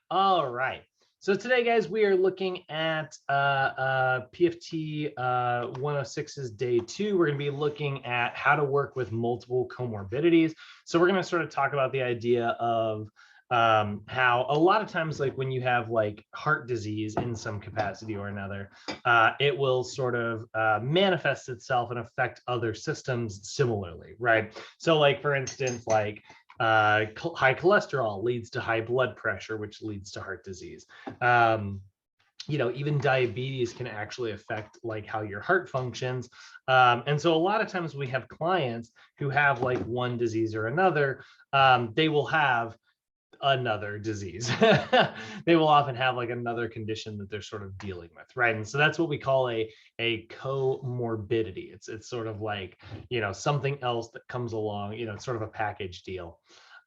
All right. So today, guys, we are looking at PFT 106's day 2. We're going to be looking at how to work with multiple comorbidities. So we're going to sort of talk about the idea of how a lot of times, like when you have like heart disease in some capacity or another, it will sort of manifest itself and affect other systems similarly, right? So like, for instance, like high cholesterol leads to high blood pressure, which leads to heart disease. Even diabetes can actually affect like how your heart functions. And so a lot of times we have clients who have like one disease or another, they will have another disease. They will often have like another condition that they're sort of dealing with, right? And so that's what we call a comorbidity. It's sort of like, something else that comes along, it's sort of a package deal.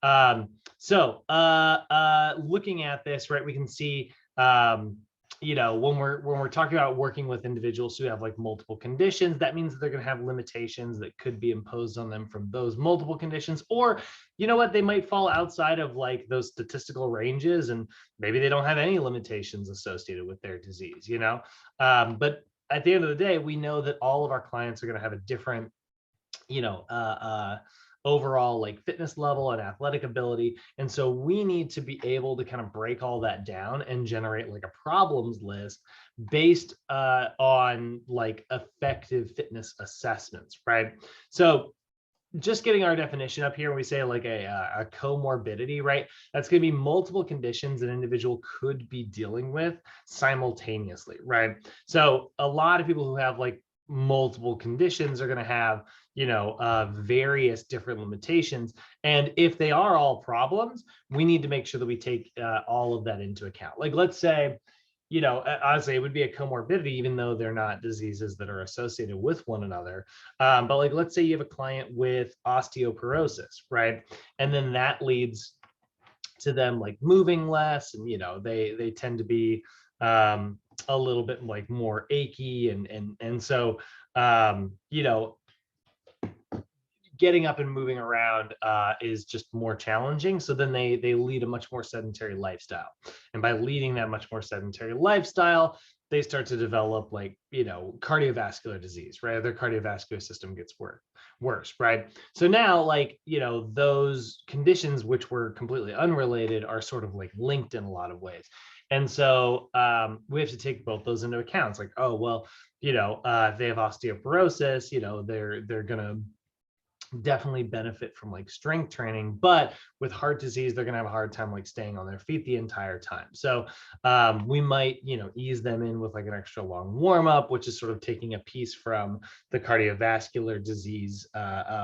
Looking at this, right, we can see when we're talking about working with individuals who have like multiple conditions, that means that they're going to have limitations that could be imposed on them from those multiple conditions, or they might fall outside of like those statistical ranges, and maybe they don't have any limitations associated with their disease. But at the end of the day, we know that all of our clients are going to have a different overall like fitness level and athletic ability. And so we need to be able to kind of break all that down and generate like a problems list based on like effective fitness assessments, right? So just getting our definition up here, we say like a comorbidity, right? That's going to be multiple conditions an individual could be dealing with simultaneously, right? So a lot of people who have like multiple conditions are going to have various different limitations, and if they are all problems, we need to make sure that we take all of that into account. Like, let's say honestly, it would be a comorbidity, even though they're not diseases that are associated with one another. But like, let's say you have a client with osteoporosis, right? And then that leads to them like moving less, and they tend to be a little bit like more achy, and so getting up and moving around is just more challenging. So then they lead a much more sedentary lifestyle. And by leading that much more sedentary lifestyle, they start to develop like, cardiovascular disease, right? Their cardiovascular system gets worse, right? So now like, those conditions which were completely unrelated are sort of like linked in a lot of ways. And so we have to take both those into account. It's like, oh, well, if they have osteoporosis, they're going to definitely benefit from like strength training, but with heart disease, they're going to have a hard time like staying on their feet the entire time. So we might, ease them in with like an extra long warm up, which is sort of taking a piece from the cardiovascular disease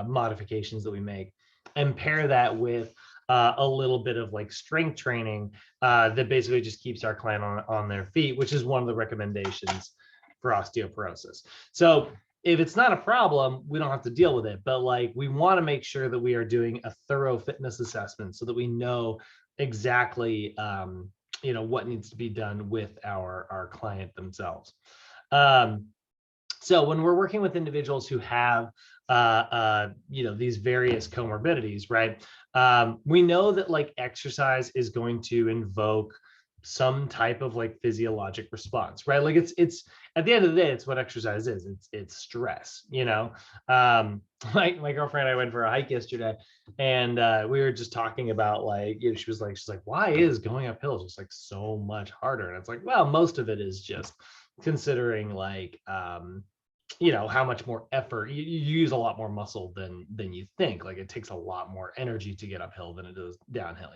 modifications that we make, and pair that with a little bit of like strength training that basically just keeps our client on their feet, which is one of the recommendations for osteoporosis. So if it's not a problem, we don't have to deal with it. But like, we want to make sure that we are doing a thorough fitness assessment so that we know exactly, what needs to be done with our client themselves. So when we're working with individuals who have, these various comorbidities, right? We know that like exercise is going to invoke some type of like physiologic response, right? Like it's at the end of the day, it's what exercise is. It's stress, Like my girlfriend and I went for a hike yesterday, and we were just talking about like, she's like, why is going uphill just like so much harder? And it's like, well, most of it is just considering like, how much more effort you use, a lot more muscle than you think. Like it takes a lot more energy to get uphill than it does downhill.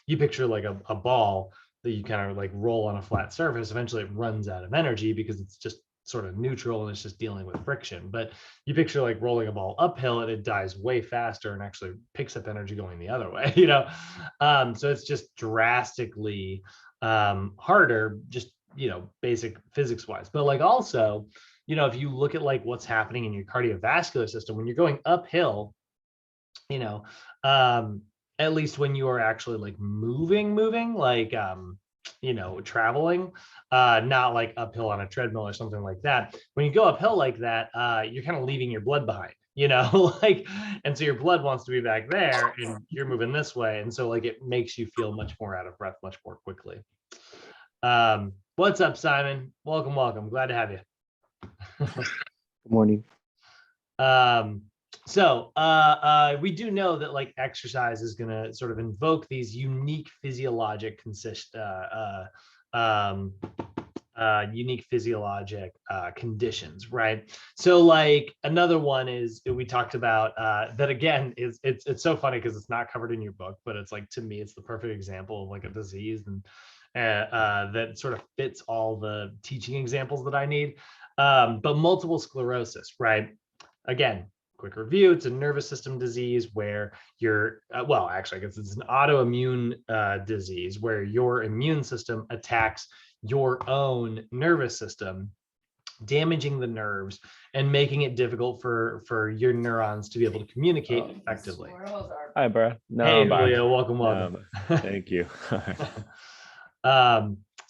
You picture like a ball that you kind of like roll on a flat surface. Eventually it runs out of energy because it's just sort of neutral and it's just dealing with friction. But you picture like rolling a ball uphill and it dies way faster and actually picks up energy going the other way, so it's just drastically harder, just basic physics wise. But like also, if you look at like what's happening in your cardiovascular system when you're going uphill, at least when you are actually like moving, like, traveling, not like uphill on a treadmill or something like that. When you go uphill like that, you're kind of leaving your blood behind, like, and so your blood wants to be back there and you're moving this way. And so like, it makes you feel much more out of breath, much more quickly. What's up, Simon? Welcome, welcome. Glad to have you. Good morning. We do know that like exercise is going to sort of invoke these unique physiologic conditions, right? So like another one is we talked about that again is it's so funny because it's not covered in your book, but it's like, to me, it's the perfect example of like a disease and that sort of fits all the teaching examples that I need. But multiple sclerosis, right? Again, quick review, it's a nervous system disease where you're, well, actually, I guess it's an autoimmune disease where your immune system attacks your own nervous system, damaging the nerves and making it difficult for your neurons to be able to communicate effectively. Hi, bro. No, hey, Julio, welcome. No, thank you.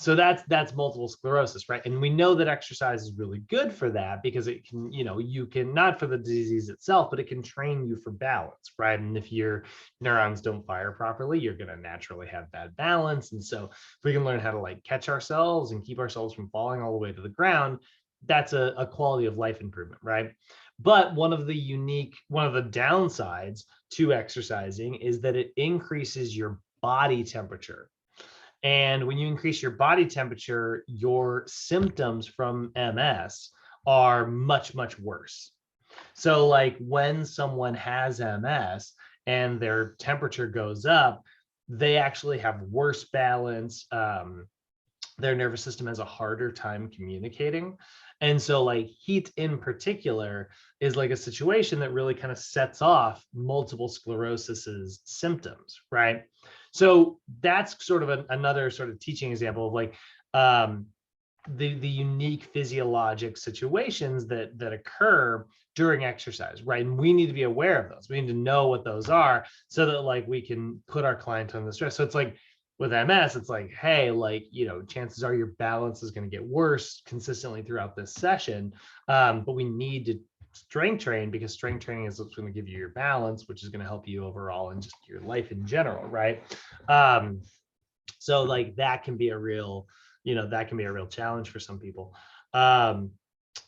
So that's multiple sclerosis, right? And we know that exercise is really good for that because it can, you can, not for the disease itself, but it can train you for balance, right? And if your neurons don't fire properly, you're going to naturally have bad balance. And so if we can learn how to like catch ourselves and keep ourselves from falling all the way to the ground, that's a quality of life improvement, right? But one of the downsides to exercising is that it increases your body temperature. And when you increase your body temperature, your symptoms from MS are much, much worse. So like when someone has MS and their temperature goes up, they actually have worse balance. Their nervous system has a harder time communicating. And so like heat in particular is like a situation that really kind of sets off multiple sclerosis's symptoms, right? So that's sort of another sort of teaching example of like the unique physiologic situations that occur during exercise, right? And we need to be aware of those. We need to know what those are so that like we can put our client on the stress. So it's like with MS, it's like, hey, like, chances are your balance is going to get worse consistently throughout this session. But we need to strength train because strength training is what's going to give you your balance, which is going to help you overall and just your life in general, right? So like that can be a real, challenge for some people.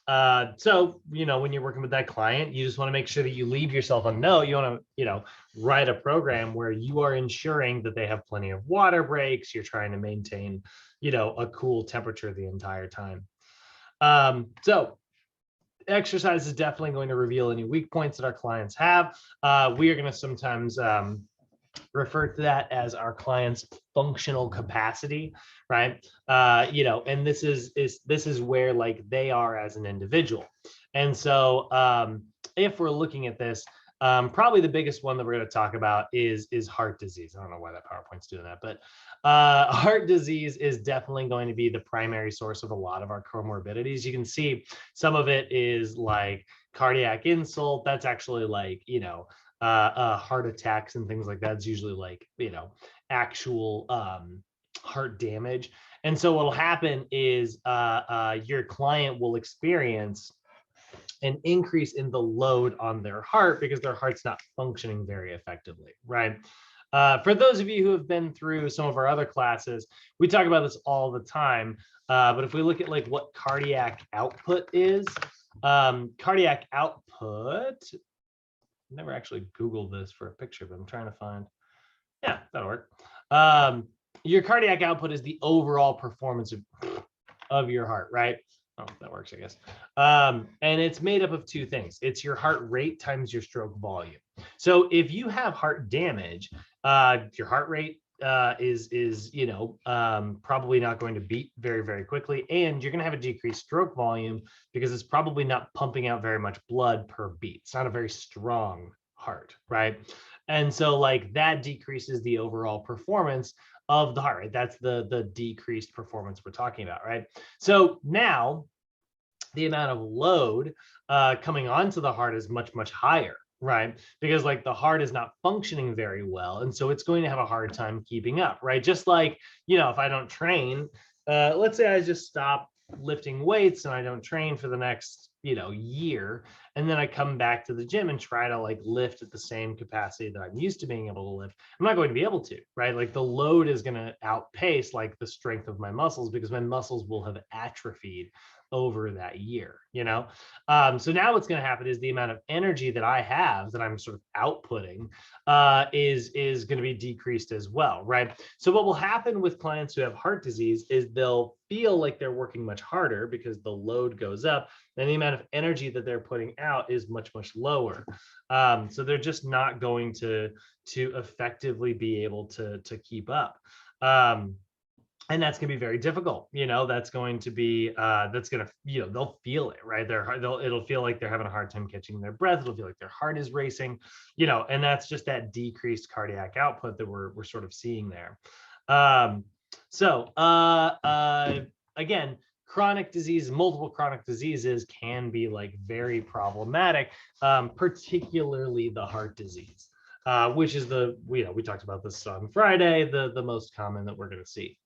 So, when you're working with that client, you just want to make sure that you leave yourself a note. You want to, write a program where you are ensuring that they have plenty of water breaks. You're trying to maintain, a cool temperature the entire time. So exercise is definitely going to reveal any weak points that our clients have. We are going to sometimes refer to that as our client's functional capacity, right? And this is where like they are as an individual. And so if we're looking at this, probably the biggest one that we're going to talk about is heart disease. I don't know why that PowerPoint's doing that, but heart disease is definitely going to be the primary source of a lot of our comorbidities. You can see some of it is like cardiac insult. That's actually like, heart attacks and things like that. It's usually like, actual heart damage. And so what will happen is your client will experience an increase in the load on their heart because their heart's not functioning very effectively, right? For those of you who have been through some of our other classes, we talk about this all the time. But if we look at like what cardiac output is, cardiac output, never actually Googled this for a picture, but I'm trying to find, yeah, that'll work. Your cardiac output is the overall performance of your heart, right? Oh, that works, I guess. And it's made up of two things. It's your heart rate times your stroke volume. So if you have heart damage, your heart rate is probably not going to beat very, very quickly. And you're going to have a decreased stroke volume because it's probably not pumping out very much blood per beat. It's not a very strong heart, right? And so like that decreases the overall performance of the heart rate. That's the decreased performance we're talking about, right? So now the amount of load coming onto the heart is much, much higher, right? Because like the heart is not functioning very well. And so it's going to have a hard time keeping up, right? Just like, if I don't train, let's say I just stop lifting weights and I don't train for the next, year, and then I come back to the gym and try to like lift at the same capacity that I'm used to being able to lift, I'm not going to be able to, right? Like the load is going to outpace like the strength of my muscles, because my muscles will have atrophied over that year. So now what's going to happen is the amount of energy that I have that I'm sort of outputting is going to be decreased as well, right? So what will happen with clients who have heart disease is they'll feel like they're working much harder because the load goes up, and the amount of energy that they're putting out is much, much lower. So they're just not going to effectively be able to keep up. And that's going to be very difficult. That's going to be they'll feel it, right? It'll feel like they're having a hard time catching their breath. It'll feel like their heart is racing, and that's just that decreased cardiac output that we're sort of seeing there. Again, chronic disease, multiple chronic diseases can be like very problematic, particularly the heart disease, which is we talked about this on Friday, the most common that we're going to see.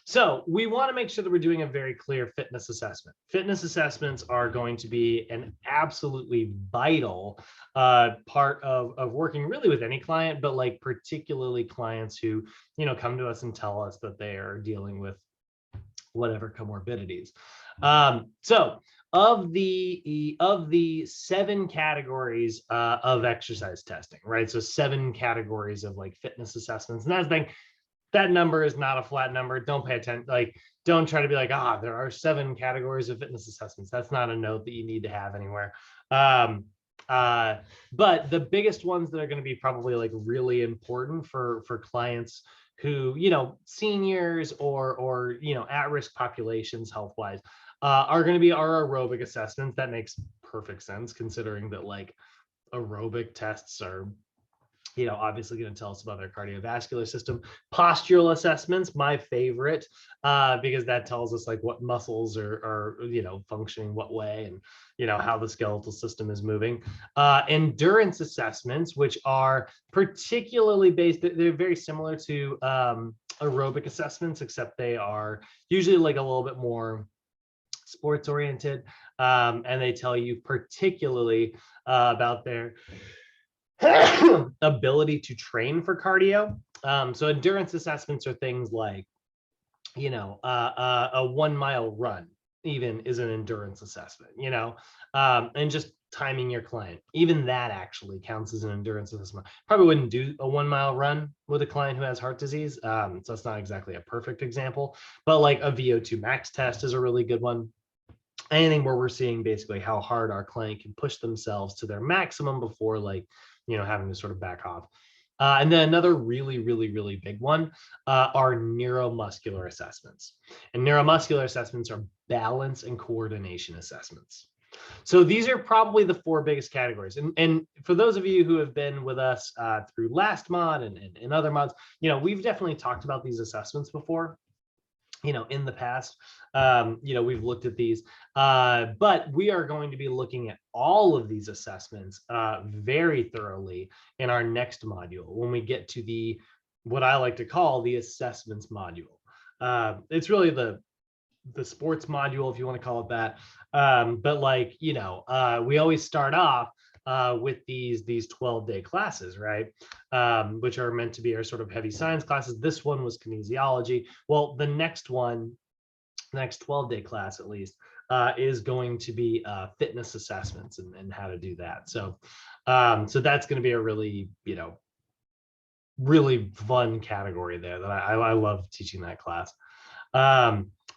So we want to make sure that we're doing a very clear fitness assessment. Fitness assessments are going to be an absolutely vital part of working really with any client, but like particularly clients who, come to us and tell us that they are dealing with whatever comorbidities. So of the 7 categories of exercise testing, right? So 7 categories of like fitness assessments, and that's been, that number is not a flat number. Don't pay attention. Like, don't try to be like, there are 7 categories of fitness assessments. That's not a note that you need to have anywhere. But the biggest ones that are going to be probably like really important for clients who, seniors or at-risk populations health-wise, are going to be our aerobic assessments. That makes perfect sense considering that like aerobic tests are obviously going to tell us about their cardiovascular system. Postural assessments, my favorite, because that tells us like what muscles are functioning what way, and how the skeletal system is moving. Endurance assessments, which are particularly based, they're very similar to aerobic assessments, except they are usually like a little bit more sports oriented, and they tell you particularly about their ability to train for cardio. So endurance assessments are things like, a 1 mile run even is an endurance assessment, and just timing your client. Even that actually counts as an endurance assessment. Probably wouldn't do a 1 mile run with a client who has heart disease. So it's not exactly a perfect example, but like a Vo2 Max test is a really good one. Anything where we're seeing basically how hard our client can push themselves to their maximum before like, having to sort of back off. And then another really, really, really big one are neuromuscular assessments. And neuromuscular assessments are balance and coordination assessments. So these are probably the 4 biggest categories. And for those of you who have been with us through last mod and other mods, we've definitely talked about these assessments before. In the past, we've looked at these, but we are going to be looking at all of these assessments very thoroughly in our next module when we get to what I like to call the assessments module. It's really the sports module, if you want to call it that. But like, we always start off with these 12-day classes, right? Which are meant to be our sort of heavy science classes. This one was kinesiology. Well, the next 12-day class at least, is going to be fitness assessments and how to do that. So that's going to be a really, really fun category there that I love teaching that class.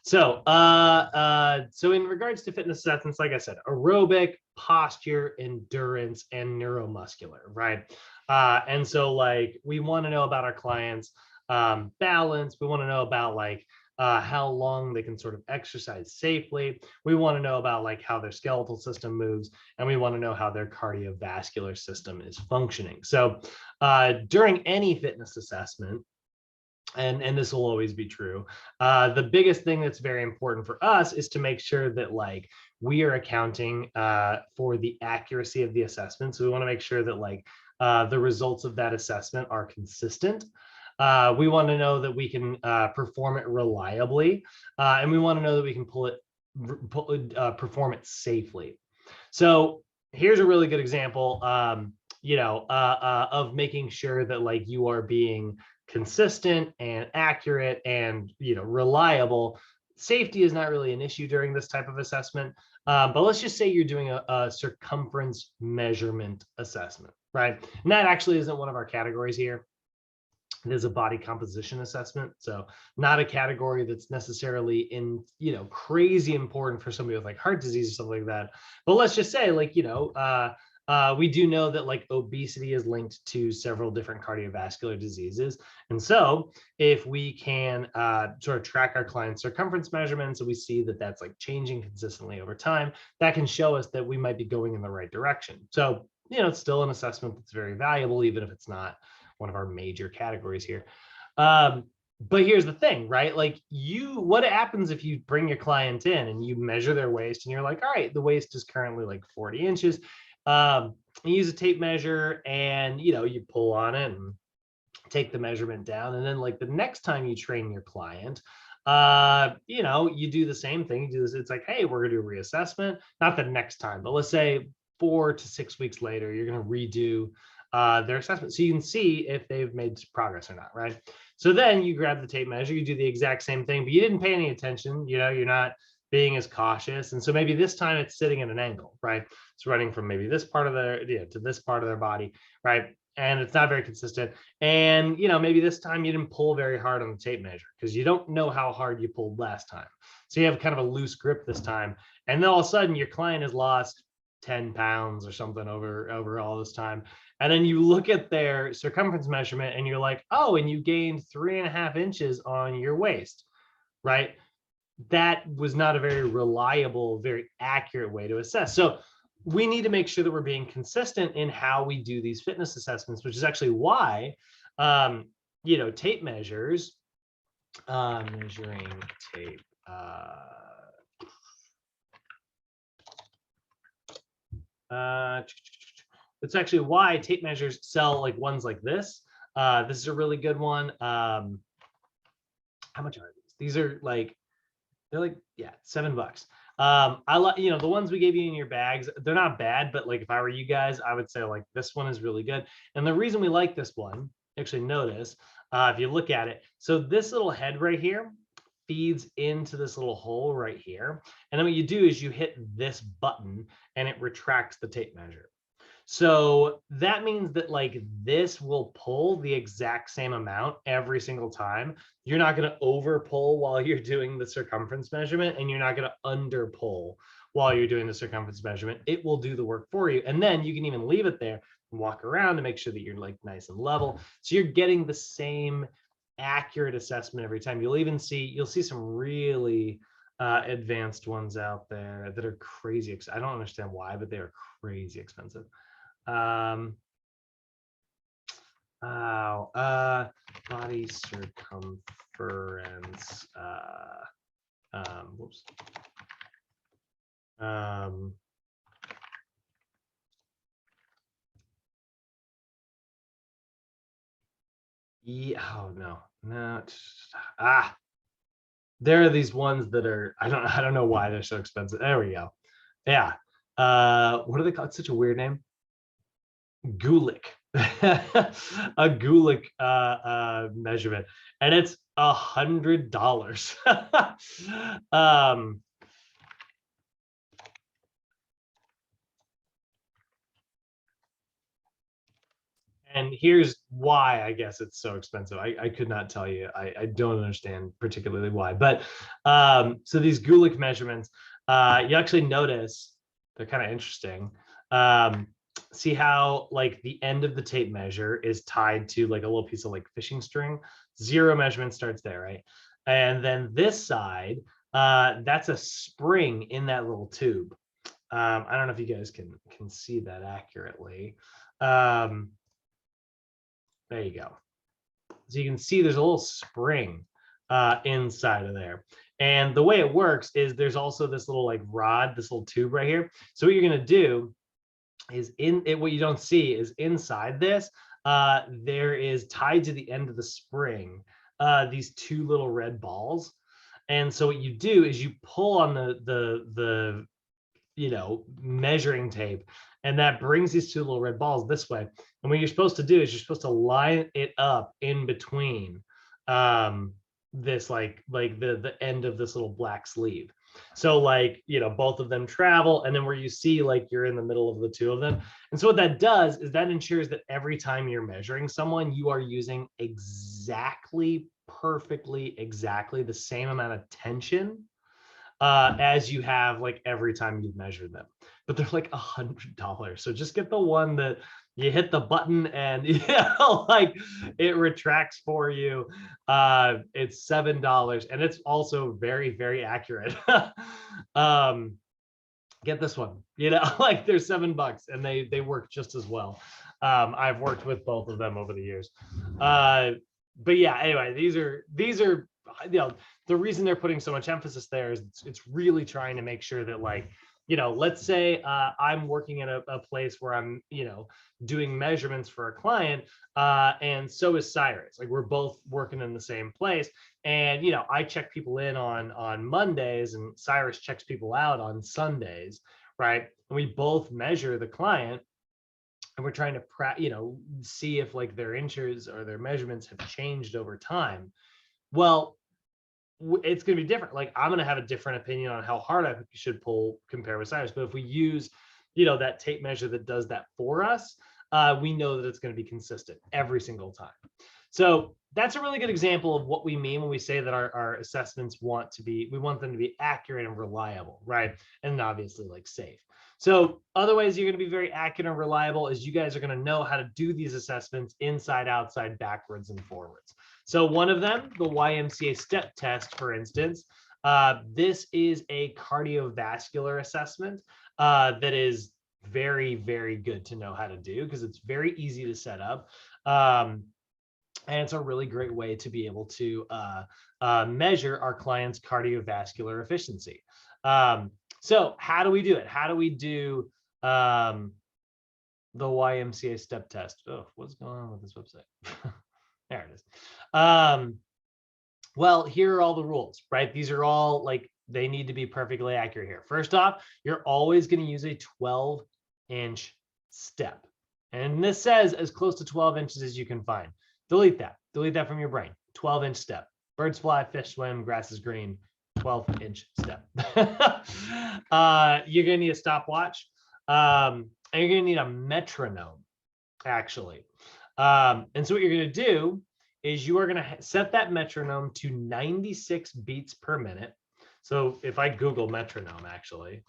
So in regards to fitness assessments, like I said, aerobic, posture, endurance, and neuromuscular, right? And so like we want to know about our clients' balance. We want to know about like how long they can sort of exercise safely. We want to know about like how their skeletal system moves, and we want to know how their cardiovascular system is functioning. So during any fitness assessment, and this will always be true, the biggest thing that's very important for us is to make sure that like we are accounting for the accuracy of the assessment. So we want to make sure that like the results of that assessment are consistent. We want to know that we can perform it reliably, and we want to know that we can pull it perform it safely. So here's a really good example, of making sure that like you are being consistent and accurate and reliable. Safety is not really an issue during this type of assessment, but let's just say you're doing a circumference measurement assessment, right? And that actually isn't one of our categories here. It is a body composition assessment, so not a category that's necessarily in crazy important for somebody with like heart disease or something like that. But let's just say like we do know that like obesity is linked to several different cardiovascular diseases, and so if we can sort of track our client's circumference measurements and we see that that's like changing consistently over time, that can show us that we might be going in the right direction. So it's still an assessment that's very valuable, even if it's not one of our major categories here. But here's the thing, right? Like what happens if you bring your client in and you measure their waist and you're like, all right, the waist is currently like 40 inches. You use a tape measure and, you pull on it and take the measurement down. And then like the next time you train your client, you do the same thing. You do this. It's like, hey, we're going to do a reassessment. Not the next time, but let's say 4 to 6 weeks later, you're going to redo their assessment, so you can see if they've made progress or not, right? So then you grab the tape measure, you do the exact same thing, but you didn't pay any attention. You're not being as cautious, and so maybe this time it's sitting at an angle, right? It's running from maybe this part of their to this part of their body, right? And it's not very consistent. And maybe this time you didn't pull very hard on the tape measure because you don't know how hard you pulled last time. So you have kind of a loose grip this time, and then all of a sudden your client has lost 10 pounds or something over all this time. And then you look at their circumference measurement and you're like, oh, and you gained 3.5 inches on your waist, right? That was not a very reliable, very accurate way to assess. So we need to make sure that we're being consistent in how we do these fitness assessments, which is actually why, tape measures, measuring tape, that's actually why tape measures sell like ones like this. This is a really good one. How much are these? These are like, they're like, yeah, $7. I like, the ones we gave you in your bags, they're not bad, but like if I were you guys, I would say like this one is really good. And the reason we like this one, actually notice, if you look at it, so this little head right here feeds into this little hole right here. And then what you do is you hit this button and it retracts the tape measure. So that means that like this will pull the exact same amount every single time. You're not going to over pull while you're doing the circumference measurement, and you're not going to under pull while you're doing the circumference measurement. It will do the work for you. And then you can even leave it there and walk around to make sure that you're like nice and level. So you're getting the same accurate assessment every time. You'll see some really advanced ones out there that are crazy. I don't understand why, but they are crazy expensive. Body circumference, whoops. Yeah, oh no. There are these ones that are, I don't know why they're so expensive. There we go. Yeah. What are they called? It's such a weird name. Gulick. A Gulick measurement, and it's $100. And here's why I guess it's so expensive. I could not tell you. I don't understand particularly why. But so these Gulick measurements, you actually notice they're kind of interesting. See how like the end of the tape measure is tied to like a little piece of like fishing string. 0 measurement starts there, right? And then this side, that's a spring in that little tube. I don't know if you guys can see that accurately. There you go. So you can see there's a little spring inside of there. And the way it works is there's also this little like rod, this little tube right here. So what you're going to do is what you don't see is inside this, there is tied to the end of the spring, these 2 little red balls. And so what you do is you pull on the measuring tape, and that brings these two little red balls this way. And what you're supposed to do is you're supposed to line it up in between this like the end of this little black sleeve. So both of them travel, and then where you see like you're in the middle of the two of them. And so what that does is that ensures that every time you're measuring someone, you are using perfectly exactly the same amount of tension as you have like every time you've measured them. But they're like $100. So just get the one that you hit the button and like it retracts for you. It's $7, and it's also very, very accurate. Get this one, like they're $7 and they work just as well. I've worked with both of them over the years. But yeah, anyway, these are the reason they're putting so much emphasis there is it's really trying to make sure that let's say I'm working in a place where I'm doing measurements for a client, and so is Cyrus. Like we're both working in the same place, and I check people in on Mondays, and Cyrus checks people out on Sundays, right? And we both measure the client, and we're trying to see if like their inches or their measurements have changed over time. Well, it's going to be different. Like I'm going to have a different opinion on how hard I should pull compared with Cyrus. But if we use, that tape measure that does that for us, we know that it's going to be consistent every single time. So that's a really good example of what we mean when we say that our assessments we want them to be accurate and reliable, right? And obviously like safe. So other ways you're going to be very accurate and reliable is you guys are going to know how to do these assessments inside, outside, backwards, and forwards. So one of them, the Ymca step test, for instance, this is a cardiovascular assessment that is very, very good to know how to do because it's very easy to set up. And it's a really great way to be able to measure our clients' cardiovascular efficiency. So how do we do it? How do we do the Ymca step test? Oh, what's going on with this website? There it is. Well, here are all the rules, right? These are all they need to be perfectly accurate here. First off, you're always going to use a 12-inch step. And this says as close to 12 inches as you can find. Delete that from your brain. 12-inch step. Birds fly, fish swim, grass is green. 12-inch step. You're going to need a stopwatch, and you're going to need a metronome, actually. And so what you're going to do is you are going to set that metronome to 96 beats per minute. So if I Google metronome, actually,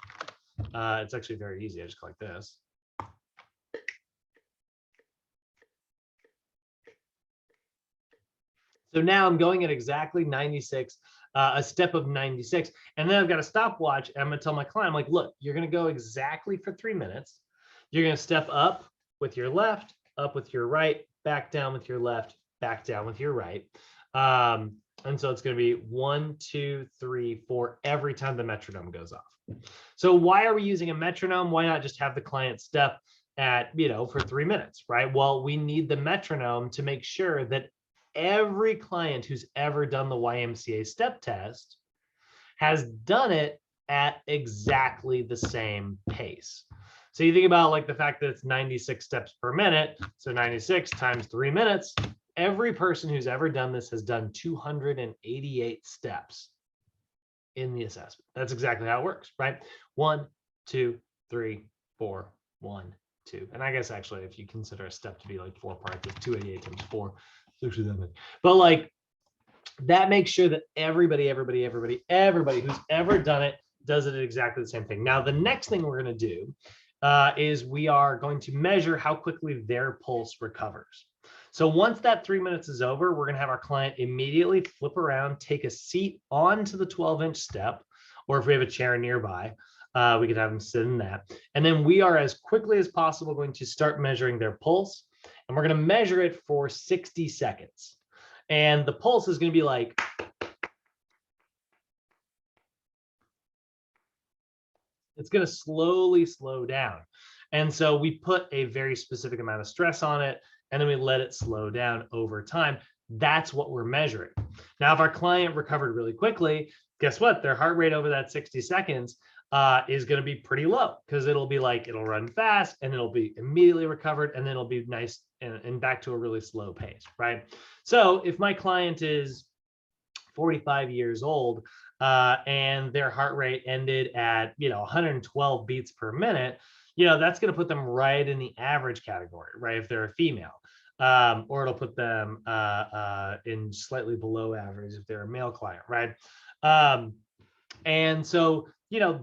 it's actually very easy. I just click this. So now I'm going at exactly 96, a step of 96. And then I've got a stopwatch. And I'm going to tell my client, I'm like, look, you're going to go exactly for 3 minutes. You're going to step up with your left, up with your right, back down with your left, back down with your right. And so it's going to be 1, 2, 3, 4 every time the metronome goes off. So why are we using a metronome? Why not just have the client step at, for 3 minutes, right? Well, we need the metronome to make sure that every client who's ever done the Ymca step test has done it at exactly the same pace. So you think about the fact that it's 96 steps per minute. So 96 times 3 minutes, every person who's ever done this has done 288 steps in the assessment. That's exactly how it works, right? 1, 2, 3, 4, 1, 2. And I guess actually, if you consider a step to be 4 parts, it's 288 times 4. It's actually that many. But that makes sure that everybody who's ever done it does it at exactly the same thing. Now, the next thing we're going to do is we are going to measure how quickly their pulse recovers. So once that 3 minutes is over, we're going to have our client immediately flip around, take a seat onto the 12-inch step, or if we have a chair nearby, we could have them sit in that. And then we are, as quickly as possible, going to start measuring their pulse, and we're going to measure it for 60 seconds. And the pulse is going to be it's going to slowly slow down. And so we put a very specific amount of stress on it, and then we let it slow down over time. That's what we're measuring. Now, if our client recovered really quickly, guess what? Their heart rate over that 60 seconds is going to be pretty low, because it'll be like, it'll run fast and it'll be immediately recovered, and then it'll be nice and back to a really slow pace, right? So if my client is 45 years old and their heart rate ended at 112 beats per minute, that's going to put them right in the average category, right? If they're a female, or it'll put them in slightly below average if they're a male client, right? And so,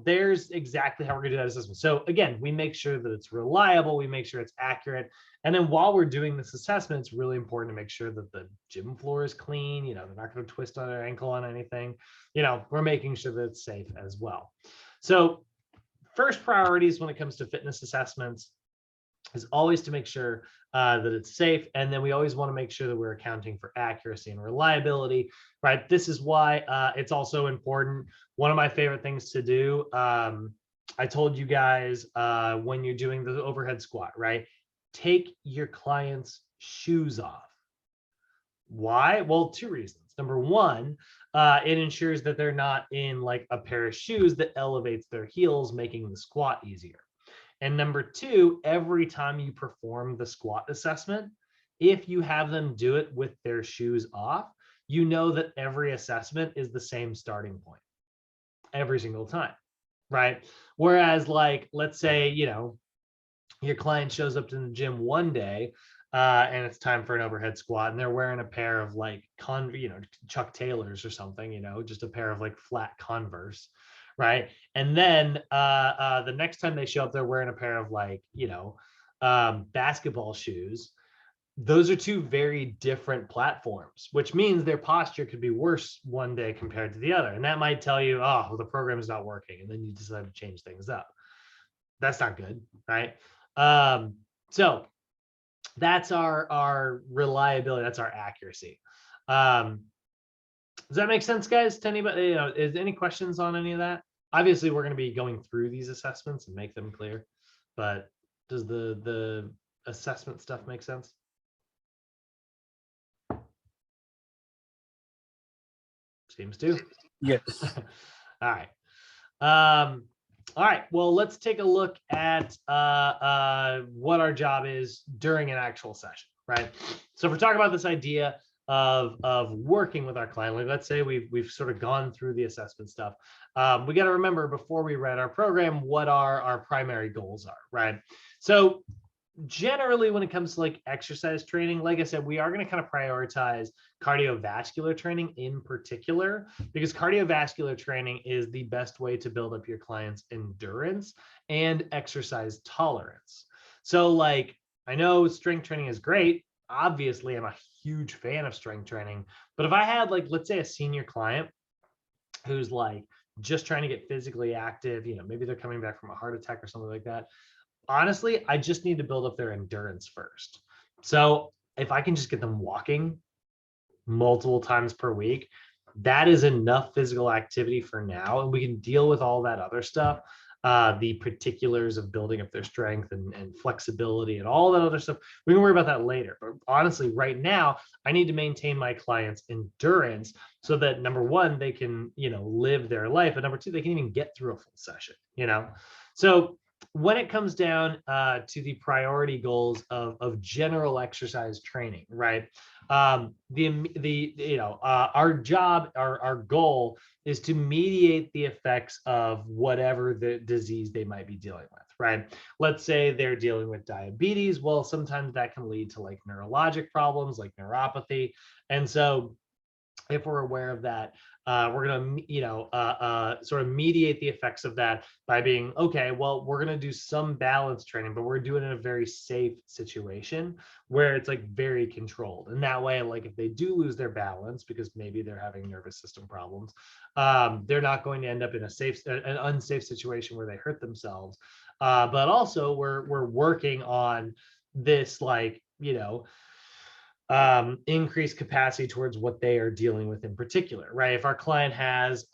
there's exactly how we're going to do that assessment. So again, we make sure that it's reliable, we make sure it's accurate. And then while we're doing this assessment, it's really important to make sure that the gym floor is clean. They're not going to twist on their ankle on anything. We're making sure that it's safe as well. So first priorities when it comes to fitness assessments is always to make sure that it's safe. And then we always want to make sure that we're accounting for accuracy and reliability, right? This is why it's also important. One of my favorite things to do, I told you guys when you're doing the overhead squat, right? Take your client's shoes off. Why? Well, two reasons. Number one, it ensures that they're not in like a pair of shoes that elevates their heels, making the squat easier. And number two, every time you perform the squat assessment, if you have them do it with their shoes off, you know that every assessment is the same starting point every single time, right? Whereas like, let's say, your client shows up to the gym one day and it's time for an overhead squat and they're wearing a pair of like Chuck Taylors or something, just a pair of like flat Converse, right? And then the next time they show up, they're wearing a pair of like, basketball shoes. Those are two very different platforms, which means their posture could be worse one day compared to the other. And that might tell you, oh, well, the program is not working. And then you decide to change things up. That's not good, right? So that's our reliability. That's our accuracy. Does that make sense, guys? To anybody, is any questions on any of that? Obviously, we're going to be going through these assessments and make them clear, but does the assessment stuff make sense? Seems to. Yes. All right. All right. Well, let's take a look at what our job is during an actual session, right? So if we're talking about this idea of working with our client, like let's say we've sort of gone through the assessment stuff, we got to remember before we write our program what our primary goals are, right? So generally when it comes to like exercise training, like I said, we are going to kind of prioritize cardiovascular training in particular, because cardiovascular training is the best way to build up your client's endurance and exercise tolerance. So like, I know strength training is great. Obviously, I'm a huge fan of strength training, but if I had like, let's say a senior client who's like just trying to get physically active, maybe they're coming back from a heart attack or something like that. Honestly, I just need to build up their endurance first. So if I can just get them walking multiple times per week, that is enough physical activity for now. And we can deal with all that other stuff, the particulars of building up their strength and flexibility and all that other stuff. We can worry about that later. But honestly, right now, I need to maintain my clients' endurance so that number one, they can, live their life. And number two, they can even get through a full session, So when it comes down to the priority goals of general exercise training, right? Our job, our goal is to mediate the effects of whatever the disease they might be dealing with, right? Let's say they're dealing with diabetes. Well, sometimes that can lead to like neurologic problems like neuropathy. And so if we're aware of that, we're going to, sort of mediate the effects of that by being, okay, well, we're going to do some balance training, but we're doing it in a very safe situation where it's like very controlled. And that way, like if they do lose their balance because maybe they're having nervous system problems, they're not going to end up in an unsafe situation where they hurt themselves. But also we're working on this, like, increased capacity towards what they are dealing with in particular, right? If our client has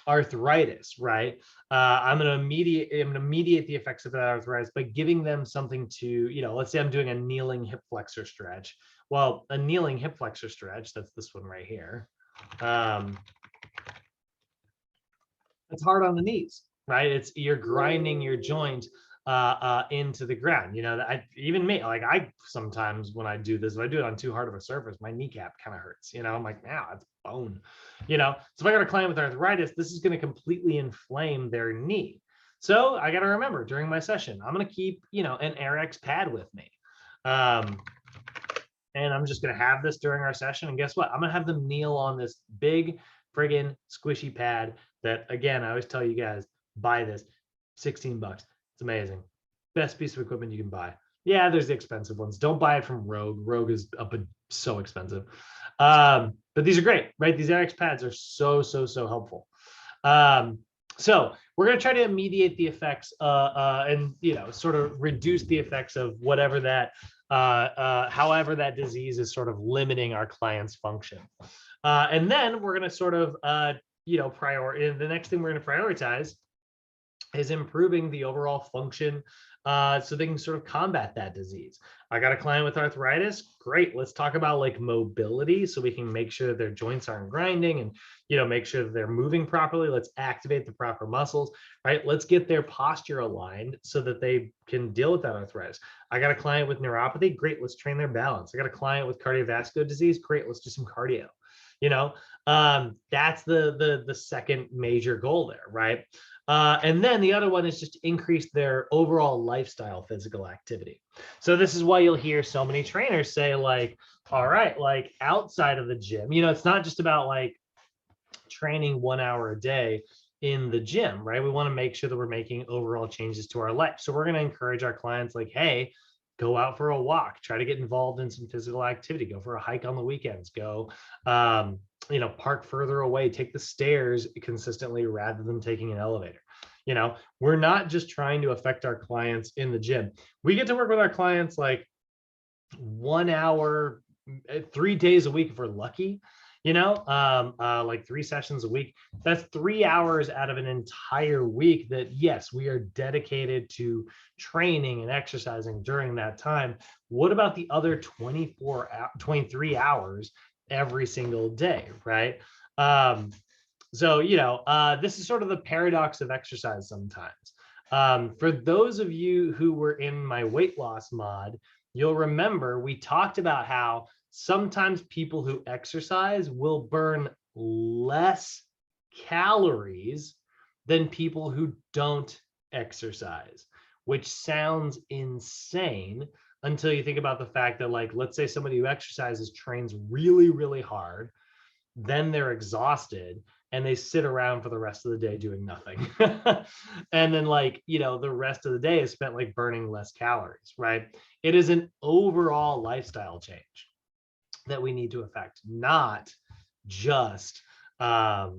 arthritis, right? I'm going to mediate the effects of that arthritis by giving them something to, let's say I'm doing a kneeling hip flexor stretch. Well, a kneeling hip flexor stretch, that's this one right here. It's hard on the knees, right? You're grinding your joint into the ground. You know, even me, like I sometimes when I do this, if I do it on too hard of a surface, my kneecap kind of hurts. You know, I'm like, now it's bone. You know, so if I got a client with arthritis, this is going to completely inflame their knee. So I got to remember during my session, I'm going to keep, you know, an RX pad with me. And I'm just going to have this during our session. And guess what? I'm going to have them kneel on this big friggin' squishy pad that, again, I always tell you guys, buy this. 16 bucks. It's amazing. Best piece of equipment you can buy. Yeah, there's the expensive ones. Don't buy it from Rogue. Rogue is so expensive. But these are great, right? These RX pads are so helpful. So we're going to try to mediate the effects and, you know, sort of reduce the effects of whatever that however that disease is sort of limiting our client's function. And then we're going to sort of, you know, the next thing we're going to prioritize is improving the overall function so they can sort of combat that disease. I got a client with arthritis. Great. Let's talk about like mobility so we can make sure that their joints aren't grinding and, you know, make sure that they're moving properly. Let's activate the proper muscles, right? Let's get their posture aligned so that they can deal with that arthritis. I got a client with neuropathy. Great. Let's train their balance. I got a client with cardiovascular disease. Great. Let's do some cardio. You know, that's the second major goal there, right? And then the other one is just increase their overall lifestyle physical activity. So this is why you'll hear so many trainers say like, all right, like outside of the gym, you know, it's not just about like training 1 hour a day in the gym, right? We want to make sure that we're making overall changes to our life. So we're going to encourage our clients like, hey, go out for a walk, try to get involved in some physical activity, go for a hike on the weekends, go, you know, park further away, take the stairs consistently rather than taking an elevator. You know, we're not just trying to affect our clients in the gym. We get to work with our clients like 1 hour, 3 days a week if we're lucky, you know, like 3 sessions a week. That's 3 hours out of an entire week that, yes, we are dedicated to training and exercising during that time. What about the other 23 hours every single day, right? So, you know, this is sort of the paradox of exercise sometimes. For those of you who were in my weight loss mod, you'll remember we talked about how sometimes people who exercise will burn less calories than people who don't exercise, which sounds insane until you think about the fact that, like, let's say somebody who exercises trains really hard, then they're exhausted and they sit around for the rest of the day doing nothing. And then, like, you know, the rest of the day is spent like burning less calories, right? It is an overall lifestyle change that we need to affect, not just you know,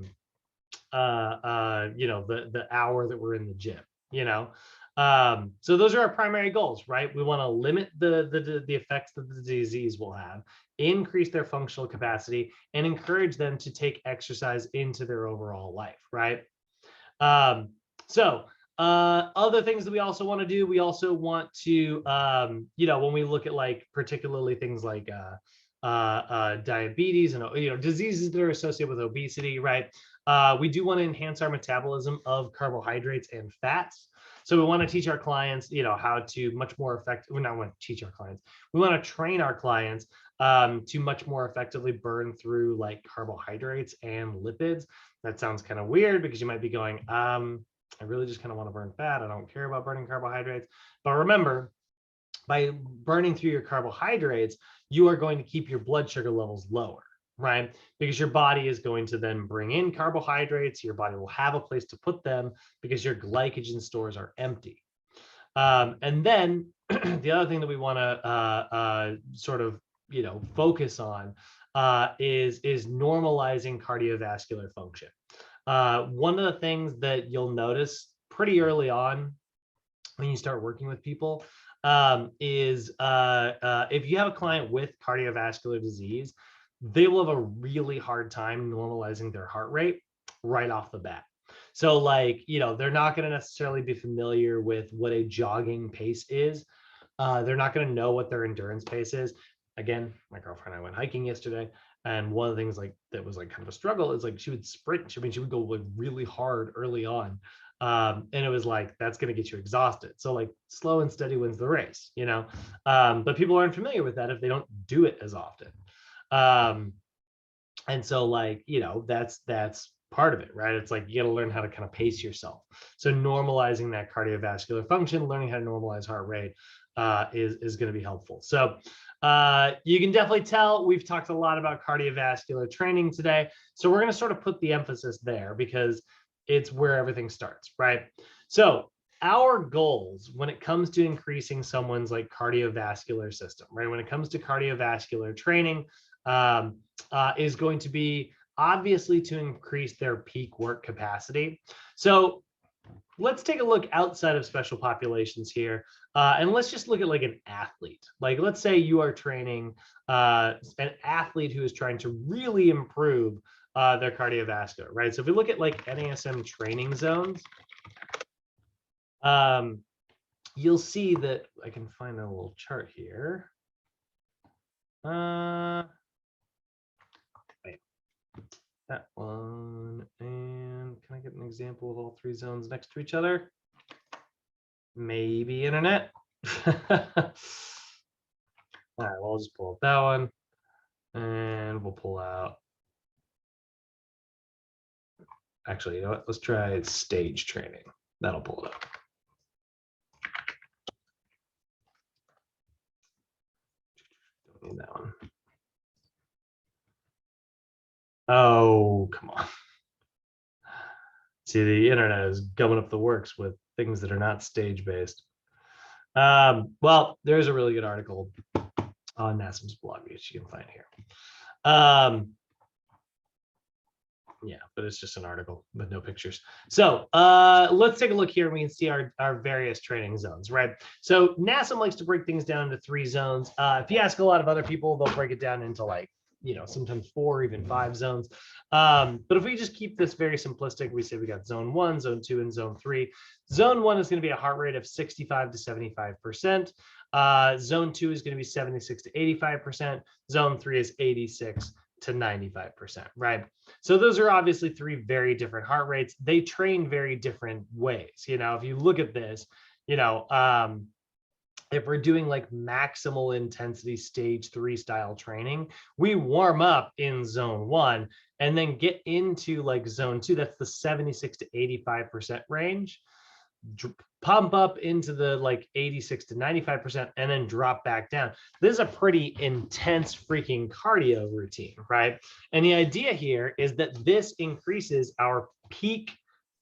the hour that we're in the gym, you know. So those are our primary goals, right? We want to limit the effects that the disease will have, increase their functional capacity, and encourage them to take exercise into their overall life, right? So other things that we also want to do, we also want to, you know, when we look at like particularly things like diabetes and, you know, diseases that are associated with obesity, right? We do want to enhance our metabolism of carbohydrates and fats. So we want to teach our clients, you know, how to much more effective. We not want to teach our clients. We want to train our clients to much more effectively burn through like carbohydrates and lipids. That sounds kind of weird because you might be going, I really just kind of want to burn fat. I don't care about burning carbohydrates. But remember, by burning through your carbohydrates, you are going to keep your blood sugar levels lower, right? Because your body is going to then bring in carbohydrates. Your body will have a place to put them because your glycogen stores are empty. And then the other thing that we want to sort of, you know, focus on is normalizing cardiovascular function. One of the things that you'll notice pretty early on when you start working with people is if you have a client with cardiovascular disease, they will have a really hard time normalizing their heart rate right off the bat. So, like, you know, they're not going to necessarily be familiar with what a jogging pace is. They're not going to know what their endurance pace is. again, my girlfriend and I went hiking yesterday, and one of the things like that was like kind of a struggle is like she would sprint. I mean, she would go like really hard early on. And it was like, that's going to get you exhausted. So like slow and steady wins the race, you know? But people aren't familiar with that if they don't do it as often. And so like, you know, that's part of it, right? It's like you got to learn how to kind of pace yourself. So normalizing that cardiovascular function, learning how to normalize heart rate is going to be helpful. So you can definitely tell we've talked a lot about cardiovascular training today. So we're going to sort of put the emphasis there because it's where everything starts, right? So our goals when it comes to increasing someone's like cardiovascular system, right? When it comes to cardiovascular training, is going to be obviously to increase their peak work capacity. So let's take a look outside of special populations here. And let's just look at like an athlete. Like, let's say you are training an athlete who is trying to really improve their cardiovascular, right? So if we look at like NASM training zones, you'll see that I can find a little chart here. That one, and can I get an example of all three zones next to each other? Maybe internet. All right, well, I'll just pull up that one, and we'll pull out. Actually, you know what? Let's try stage training. That'll pull it up. Don't need that one. Oh, come on. See, the internet is gumming up the works with things that are not stage-based. Well, there's a really good article on NASM's blog, which you can find here. Yeah, but it's just an article with no pictures. So let's take a look here and we can see our various training zones, right? So NASM likes to break things down into 3 zones. If you ask a lot of other people, they'll break it down into like, you know, sometimes 4, even 5 zones. But if we just keep this very simplistic, we say we got zone 1, zone 2, and zone 3. Zone 1 is going to be a heart rate of 65 to 75%. Zone 2 is going to be 76 to 85%. Zone 3 is 86 to 95%, right? So those are obviously 3 very different heart rates. They train very different ways. You know, if you look at this, you know, if we're doing like maximal intensity stage 3 style training, we warm up in zone 1 and then get into like zone 2. That's the 76 to 85% range. Pump up into the like 86 to 95% and then drop back down. This is a pretty intense freaking cardio routine, right? And the idea here is that this increases our peak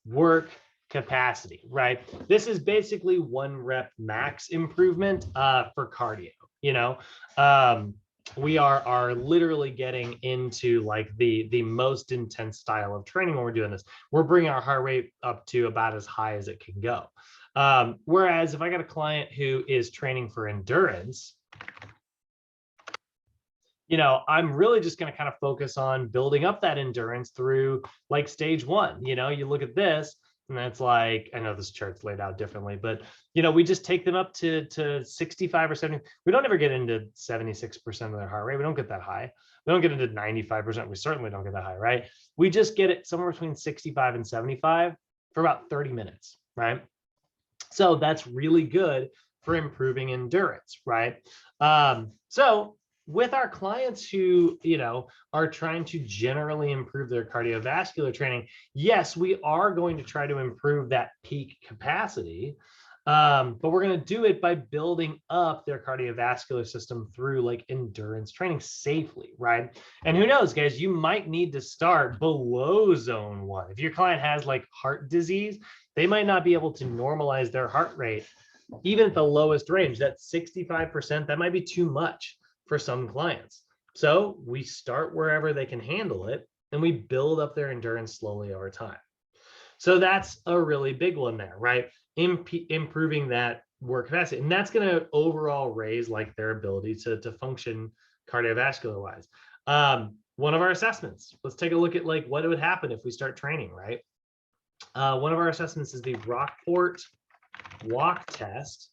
work capacity, right? This is basically 1 rep max improvement for cardio, you know. We are literally getting into like the most intense style of training when we're doing this. We're bringing our heart rate up to about as high as it can go. Whereas if I got a client who is training for endurance, you know, I'm really just going to kind of focus on building up that endurance through like stage 1. You know, you look at this and that's like, I know this chart's laid out differently, but you know, we just take them up to 65 or 70. We don't ever get into 76% of their heart rate. We don't get that high. We don't get into 95%. We certainly don't get that high, right? We just get it somewhere between 65 and 75 for about 30 minutes, right? So that's really good for improving endurance, right? So with our clients who, you know, are trying to generally improve their cardiovascular training, yes, we are going to try to improve that peak capacity, but we're going to do it by building up their cardiovascular system through like endurance training safely, right? And who knows, guys, you might need to start below zone 1. If your client has like heart disease, they might not be able to normalize their heart rate even at the lowest range. That 65%, that might be too much for some clients. So we start wherever they can handle it and we build up their endurance slowly over time. So that's a really big one there, right? Improving that work capacity. And that's going to overall raise like their ability to function cardiovascular wise. One of our assessments, let's take a look at like what would happen if we start training, right? One of our assessments is the Rockport walk test.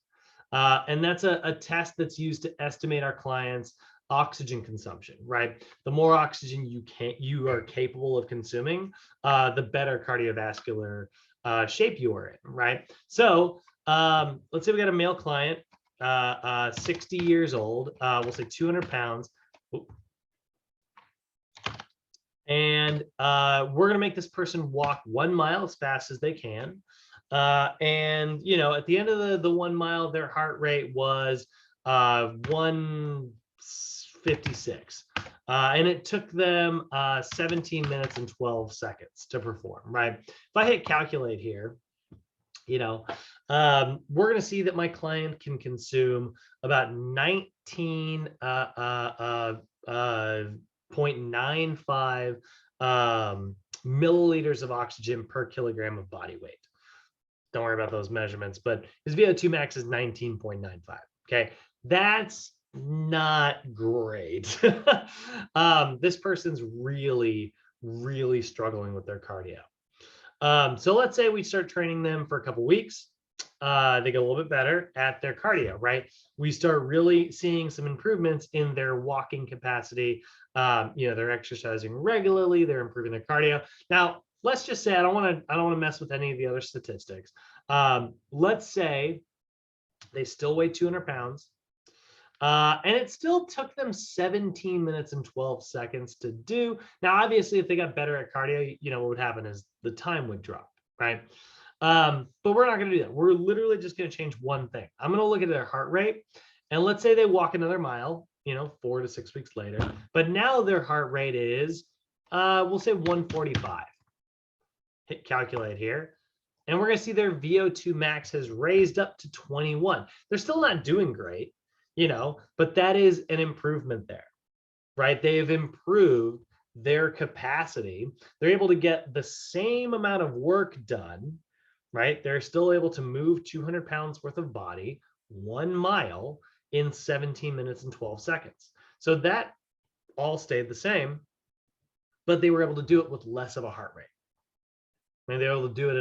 And that's a test that's used to estimate our clients' oxygen consumption, right? The more oxygen you are capable of consuming, the better cardiovascular shape you are in, right? So let's say we got a male client, 60 years old, we'll say 200 pounds. And we're going to make this person walk 1 mile as fast as they can. And, you know, at the end of the 1 mile, their heart rate was 156. And it took them 17 minutes and 12 seconds to perform, right? If I hit calculate here, you know, we're going to see that my client can consume about 19.95 milliliters of oxygen per kilogram of body weight. Don't worry about those measurements, but his VO2 max is 19.95. Okay, that's not great. This person's really struggling with their cardio. So let's say we start training them for a couple weeks. They get a little bit better at their cardio, right? We start really seeing some improvements in their walking capacity. You know, they're exercising regularly, they're improving their cardio. Now, let's just say I don't want to mess with any of the other statistics. Let's say they still weigh 200 pounds. And it still took them 17 minutes and 12 seconds to do. Now, obviously, if they got better at cardio, you know, what would happen is the time would drop, right? But we're not going to do that. We're literally just going to change one thing. I'm going to look at their heart rate, and let's say they walk another mile, you know, 4 to 6 weeks later. But now their heart rate is, we'll say 145. Hit calculate here. And we're going to see their VO2 max has raised up to 21. They're still not doing great, you know, but that is an improvement there, right? They have improved their capacity. They're able to get the same amount of work done, right? They're still able to move 200 pounds worth of body 1 mile in 17 minutes and 12 seconds. So that all stayed the same, but they were able to do it with less of a heart rate. I mean, they're able to do it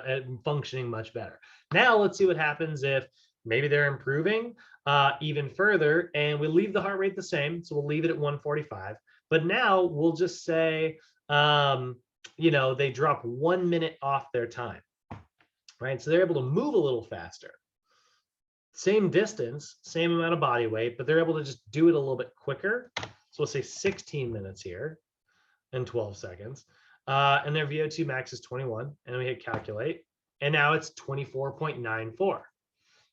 at functioning much better. Now let's see what happens if maybe they're improving even further, and we leave the heart rate the same. So we'll leave it at 145. But now we'll just say, you know, they drop 1 minute off their time, right? So they're able to move a little faster. Same distance, same amount of body weight, but they're able to just do it a little bit quicker. So we'll say 16 minutes here and 12 seconds. And their VO2 max is 21, and we hit calculate, and now it's 24.94.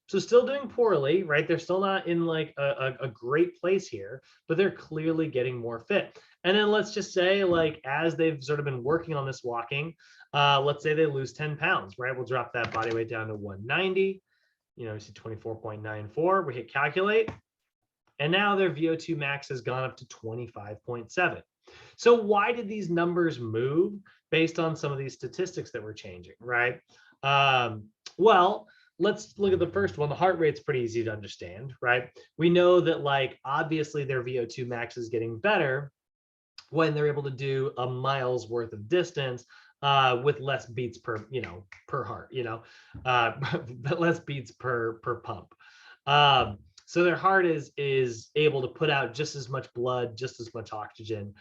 So still doing poorly, right? They're still not in like a great place here, but they're clearly getting more fit. And then let's just say, like, as they've sort of been working on this walking, let's say they lose 10 pounds, right? We'll drop that body weight down to 190. You know, we see 24.94. We hit calculate, and now their VO2 max has gone up to 25.7. So why did these numbers move based on some of these statistics that were changing, right? Well, let's look at the first one. The heart rate's pretty easy to understand, right? We know that, like, obviously their VO2 max is getting better when they're able to do a mile's worth of distance with less beats per, you know, per heart, you know, less beats per pump. So their heart is able to put out just as much blood, just as much oxygen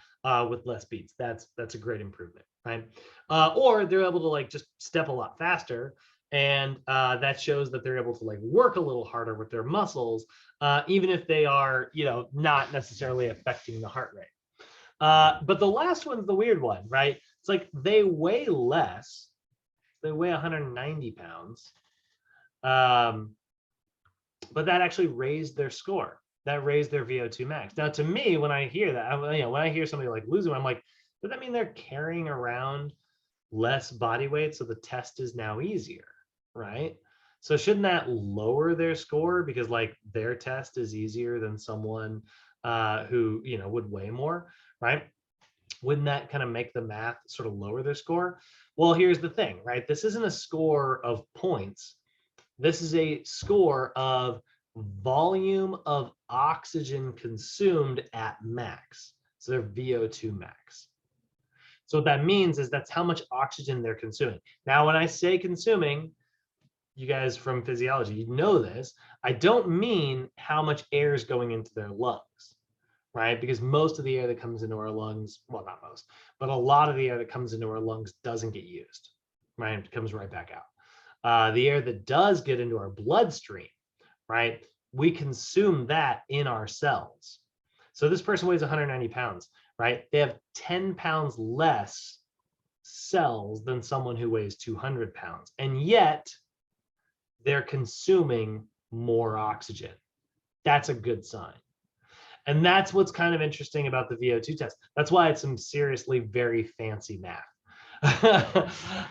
with less beats. That's a great improvement, right? Or they're able to, like, just step a lot faster, and that shows that they're able to, like, work a little harder with their muscles, even if they are, you know, not necessarily affecting the heart rate. But the last one's the weird one, right? It's like they weigh less. They weigh 190 pounds. But that actually raised their score. That raised their VO2 max. Now, to me, when I hear that, you know, when I hear somebody like losing, I'm like, does that mean they're carrying around less body weight, so the test is now easier, right? So shouldn't that lower their score because, like, their test is easier than someone who, you know, would weigh more, right? Wouldn't that kind of make the math sort of lower their score? Well, here's the thing, right? This isn't a score of points. This is a score of volume of oxygen consumed at max. So their VO2 max. So what that means is that's how much oxygen they're consuming. Now, when I say consuming, you guys from physiology, you know this, I don't mean how much air is going into their lungs, right? Because most of the air that comes into our lungs, well, not most, but a lot of the air that comes into our lungs doesn't get used, right? It comes right back out. The air that does get into our bloodstream, right? We consume that in our cells. So this person weighs 190 pounds, right? They have 10 pounds less cells than someone who weighs 200 pounds. And yet they're consuming more oxygen. That's a good sign. And that's what's kind of interesting about the VO2 test. That's why it's some seriously very fancy math.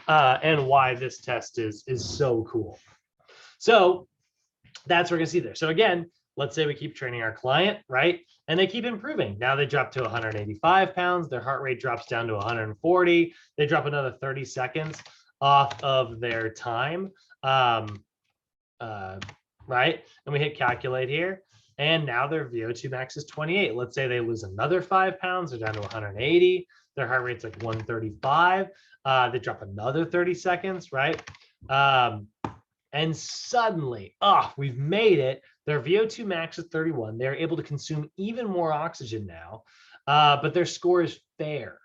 And why this test is so cool. So that's what we're going to see there. So again, let's say we keep training our client, right? And they keep improving. Now they drop to 185 pounds. Their heart rate drops down to 140. They drop another 30 seconds off of their time, right? And we hit calculate here. And now their VO2 max is 28. Let's say they lose another 5 pounds. They're down to 180. Their heart rate's like 135. They drop another 30 seconds, right? And suddenly, we've made it. Their VO2 max is 31. They're able to consume even more oxygen now, but their score is fair.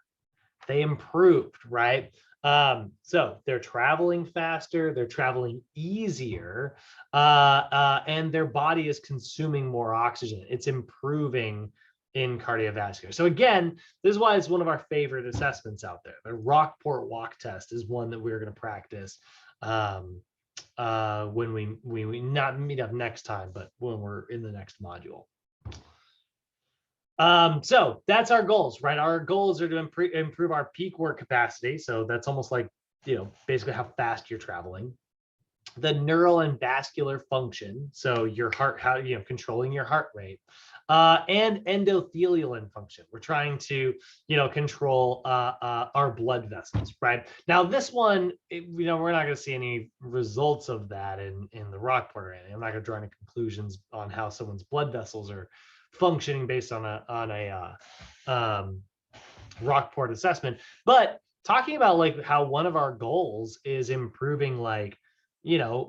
They improved, right? So they're traveling faster, they're traveling easier, and their body is consuming more oxygen. It's improving in cardiovascular. So again, this is why it's one of our favorite assessments out there. The Rockport walk test is one that we're going to practice when we not meet up next time, but when we're in the next module. So that's our goals, right? Our goals are to improve our peak work capacity. So that's almost like, basically how fast you're traveling. The neural and vascular function. So your heart, controlling your heart rate, and endothelial function. We're trying to, control our blood vessels, right? Now this one, we're not going to see any results of that in the Rockport or anything. I'm not going to draw any conclusions on how someone's blood vessels are functioning based on a Rockport assessment, but talking about like how one of our goals is improving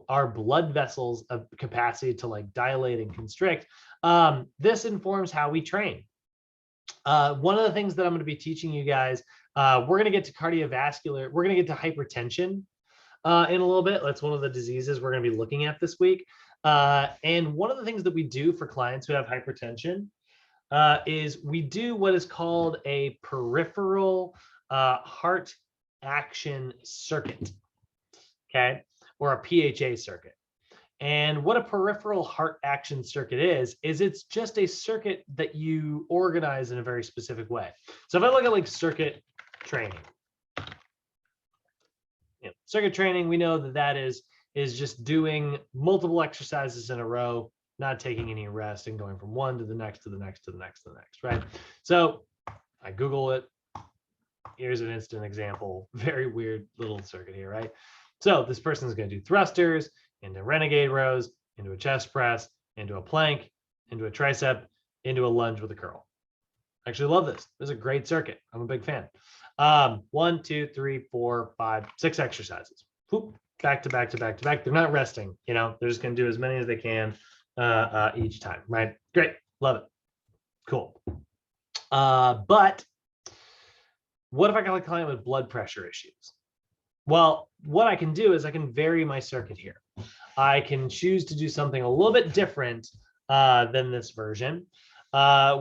our blood vessels capacity to like dilate and constrict. This informs how we train. One of the things that I'm going to be teaching you guys, we're going to get to cardiovascular, we're going to get to hypertension in a little bit. That's one of the diseases we're going to be looking at this week. And one of the things that we do for clients who have hypertension is we do what is called a peripheral heart action circuit, okay, or a PHA circuit. And what a peripheral heart action circuit is it's just a circuit that you organize in a very specific way. So if I look at like circuit training, circuit training, we know that is just doing multiple exercises in a row, not taking any rest and going from one to the next, to the next, to the next, to the next, right? So I Google it. Here's an instant example. Very weird little circuit here, right? So this person is going to do thrusters into renegade rows, into a chest press, into a plank, into a tricep, into a lunge with a curl. I actually love this. This is a great circuit. I'm a big fan. 1, 2, 3, 4, 5, 6 exercises. Whoop, back to back to back to back. They're not resting. They're just going to do as many as they can each time, right? Great. Love it. Cool. But what if I got a client with blood pressure issues? Well, what I can do is I can vary my circuit here. I can choose to do something a little bit different than this version,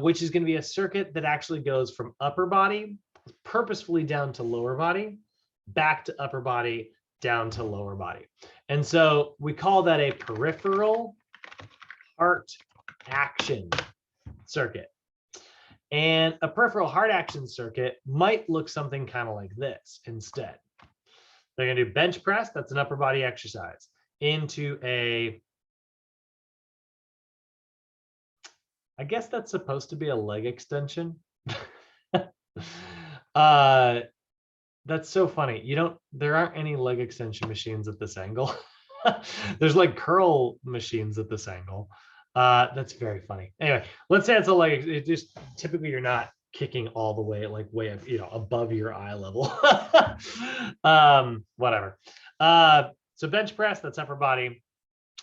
which is going to be a circuit that actually goes from upper body purposefully down to lower body, back to upper body, down to lower body. And so we call that a peripheral heart action circuit. And a peripheral heart action circuit might look something kind of like this instead. They're going to do bench press. That's an upper body exercise. Into I guess that's supposed to be a leg extension. That's so funny. There aren't any leg extension machines at this angle. There's like curl machines at this angle. That's very funny. Anyway, let's say it's a leg. It just typically you're not kicking all the way way up, above your eye level. Whatever. So bench press, that's upper body.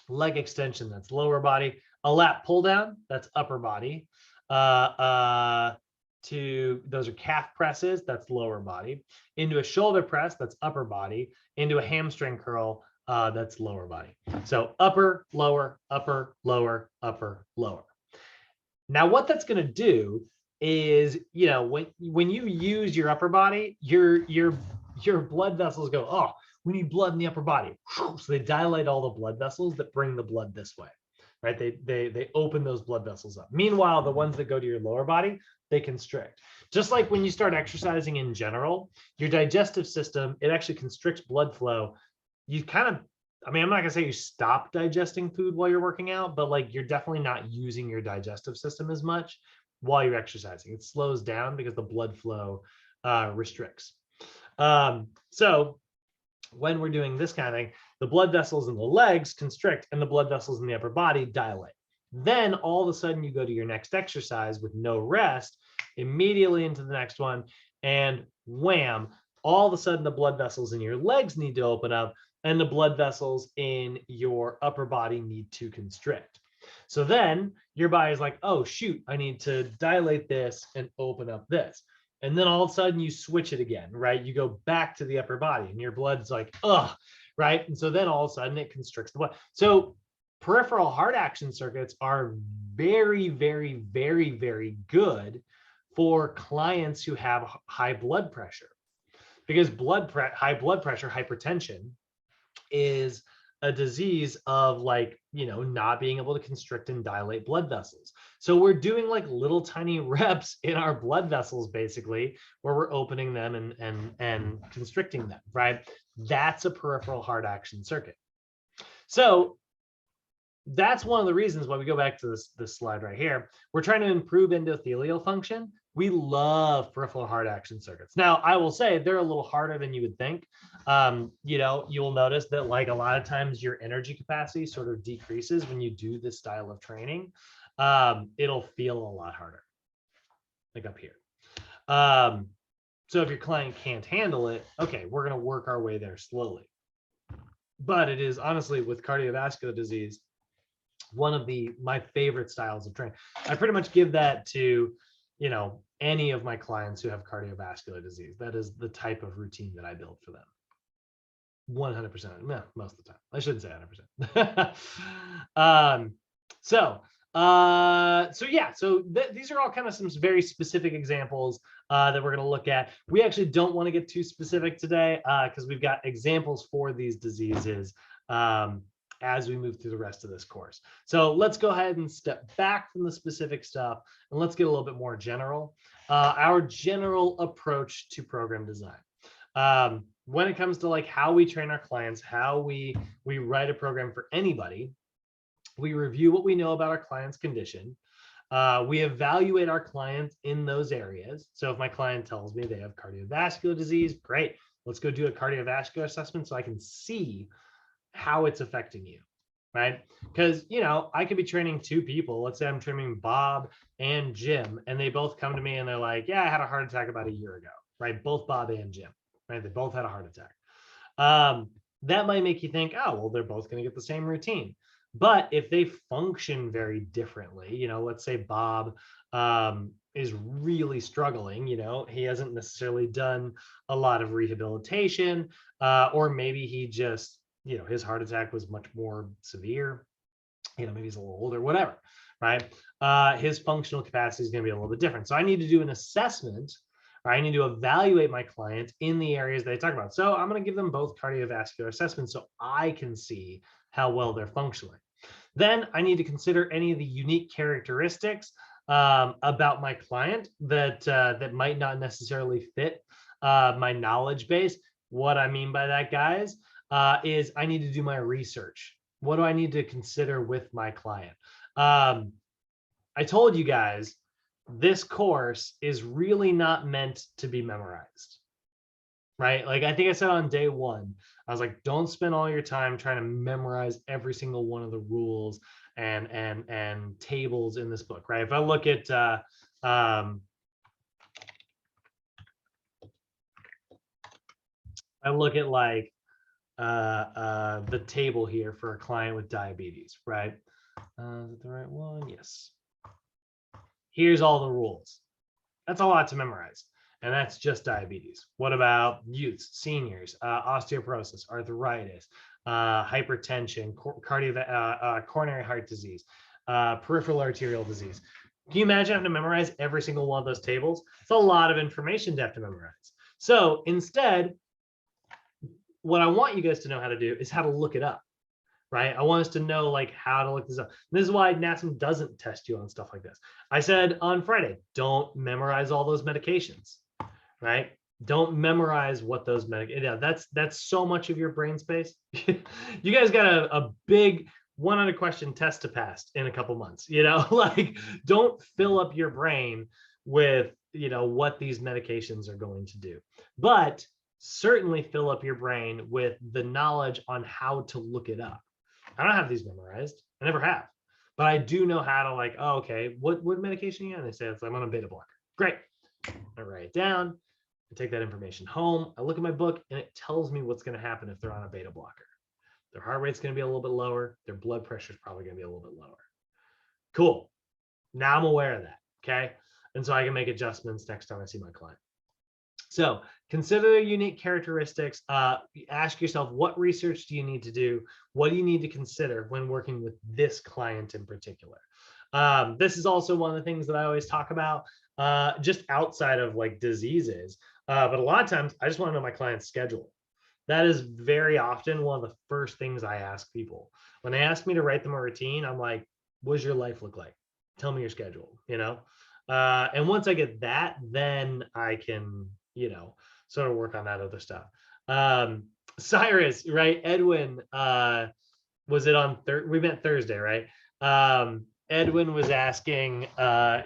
Leg extension, that's lower body. A lat pull down, that's upper body. those are calf presses, that's lower body, into a shoulder press, that's upper body, into a hamstring curl, that's lower body. So upper, lower, upper, lower, upper, lower. Now, what that's going to do is, when you use your upper body, your blood vessels go, oh, we need blood in the upper body. So they dilate all the blood vessels that bring the blood this way, right? They open those blood vessels up. Meanwhile, the ones that go to your lower body, they constrict. Just like when you start exercising in general, your digestive system, it actually constricts blood flow. You kind of, I'm not gonna say you stop digesting food while you're working out, but like you're definitely not using your digestive system as much while you're exercising. It slows down because the blood flow restricts. So when we're doing this kind of thing, the blood vessels in the legs constrict and the blood vessels in the upper body dilate. Then all of a sudden you go to your next exercise with no rest, immediately into the next one, and wham, all of a sudden the blood vessels in your legs need to open up and the blood vessels in your upper body need to constrict. So then your body's like, oh shoot, I need to dilate this and open up this. And then all of a sudden you switch it again, right? You go back to the upper body and your blood's like, ugh, right? And so then all of a sudden it constricts the blood. So peripheral heart action circuits are very, very, very, very good for clients who have high blood pressure, because high blood pressure, hypertension, is a disease of not being able to constrict and dilate blood vessels. So we're doing like little tiny reps in our blood vessels, basically, where we're opening them and constricting them, right? That's a peripheral heart action circuit. So that's one of the reasons why we go back to this slide right here. We're trying to improve endothelial function. We love peripheral heart action circuits. Now, I will say they're a little harder than you would think. You will notice that like a lot of times your energy capacity sort of decreases when you do this style of training. It'll feel a lot harder, like up here. So if your client can't handle it, okay, we're going to work our way there slowly. But it is honestly, with cardiovascular disease, one of my favorite styles of training. I pretty much give that to, any of my clients who have cardiovascular disease. That is the type of routine that I build for them. 100%, most of the time. I shouldn't say 100%. These are all kind of some very specific examples that we're going to look at. We actually don't want to get too specific today because we've got examples for these diseases as we move through the rest of this course. So let's go ahead and step back from the specific stuff and let's get a little bit more general. Our general approach to program design. When it comes to like how we train our clients, how we write a program for anybody, we review what we know about our client's condition. We evaluate our clients in those areas. So if my client tells me they have cardiovascular disease, great, let's go do a cardiovascular assessment so I can see how it's affecting you, right? Because, I could be training two people. Let's say I'm training Bob and Jim, and they both come to me and they're like, yeah, I had a heart attack about a year ago, right? Both Bob and Jim, right? They both had a heart attack. That might make you think, oh, well, they're both going to get the same routine. But if they function very differently, let's say Bob is really struggling, he hasn't necessarily done a lot of rehabilitation, or maybe he just, his heart attack was much more severe, maybe he's a little older, whatever, right? His functional capacity is going to be a little bit different. So I need to do an assessment, or I need to evaluate my client in the areas they talk about. So I'm going to give them both cardiovascular assessments so I can see how well they're functioning. Then I need to consider any of the unique characteristics about my client that might not necessarily fit my knowledge base. What I mean by that, guys, is I need to do my research. What do I need to consider with my client? I told you guys, this course is really not meant to be memorized, right? Like I think I said on day one, I was like, don't spend all your time trying to memorize every single one of the rules and tables in this book, right? If I look at like the table here for a client with diabetes, right? Is it the right one? Yes. Here's all the rules. That's a lot to memorize. And that's just diabetes. What about youths, seniors, osteoporosis, arthritis, hypertension, coronary heart disease, peripheral arterial disease? Can you imagine having to memorize every single one of those tables? It's a lot of information to have to memorize. So instead, what I want you guys to know how to do is how to look it up, right? I want us to know like how to look this up. And this is why NASM doesn't test you on stuff like this. I said on Friday, don't memorize all those medications, right? Don't memorize what those that's so much of your brain space. You guys got a big 100 question test to pass in a couple months, like don't fill up your brain with, what these medications are going to do, but certainly fill up your brain with the knowledge on how to look it up. I don't have these memorized. I never have, but I do know how to like, oh, okay, what medication are you on? They say I'm on a beta blocker. Great. I write it down. I take that information home. I look at my book and it tells me what's going to happen if they're on a beta blocker. Their heart rate's going to be a little bit lower. Their blood pressure is probably going to be a little bit lower. Cool. Now I'm aware of that. Okay. And so I can make adjustments next time I see my client. So consider the unique characteristics. Ask yourself, what research do you need to do? What do you need to consider when working with this client in particular? This is also one of the things that I always talk about, just outside of like diseases. But a lot of times I just want to know my client's schedule. That is very often one of the first things I ask people. When they ask me to write them a routine, I'm like, what does your life look like? Tell me your schedule, And once I get that, then I can, sort of work on that other stuff. Cyrus, right? Edwin, was it on we met Thursday, right? Edwin was asking,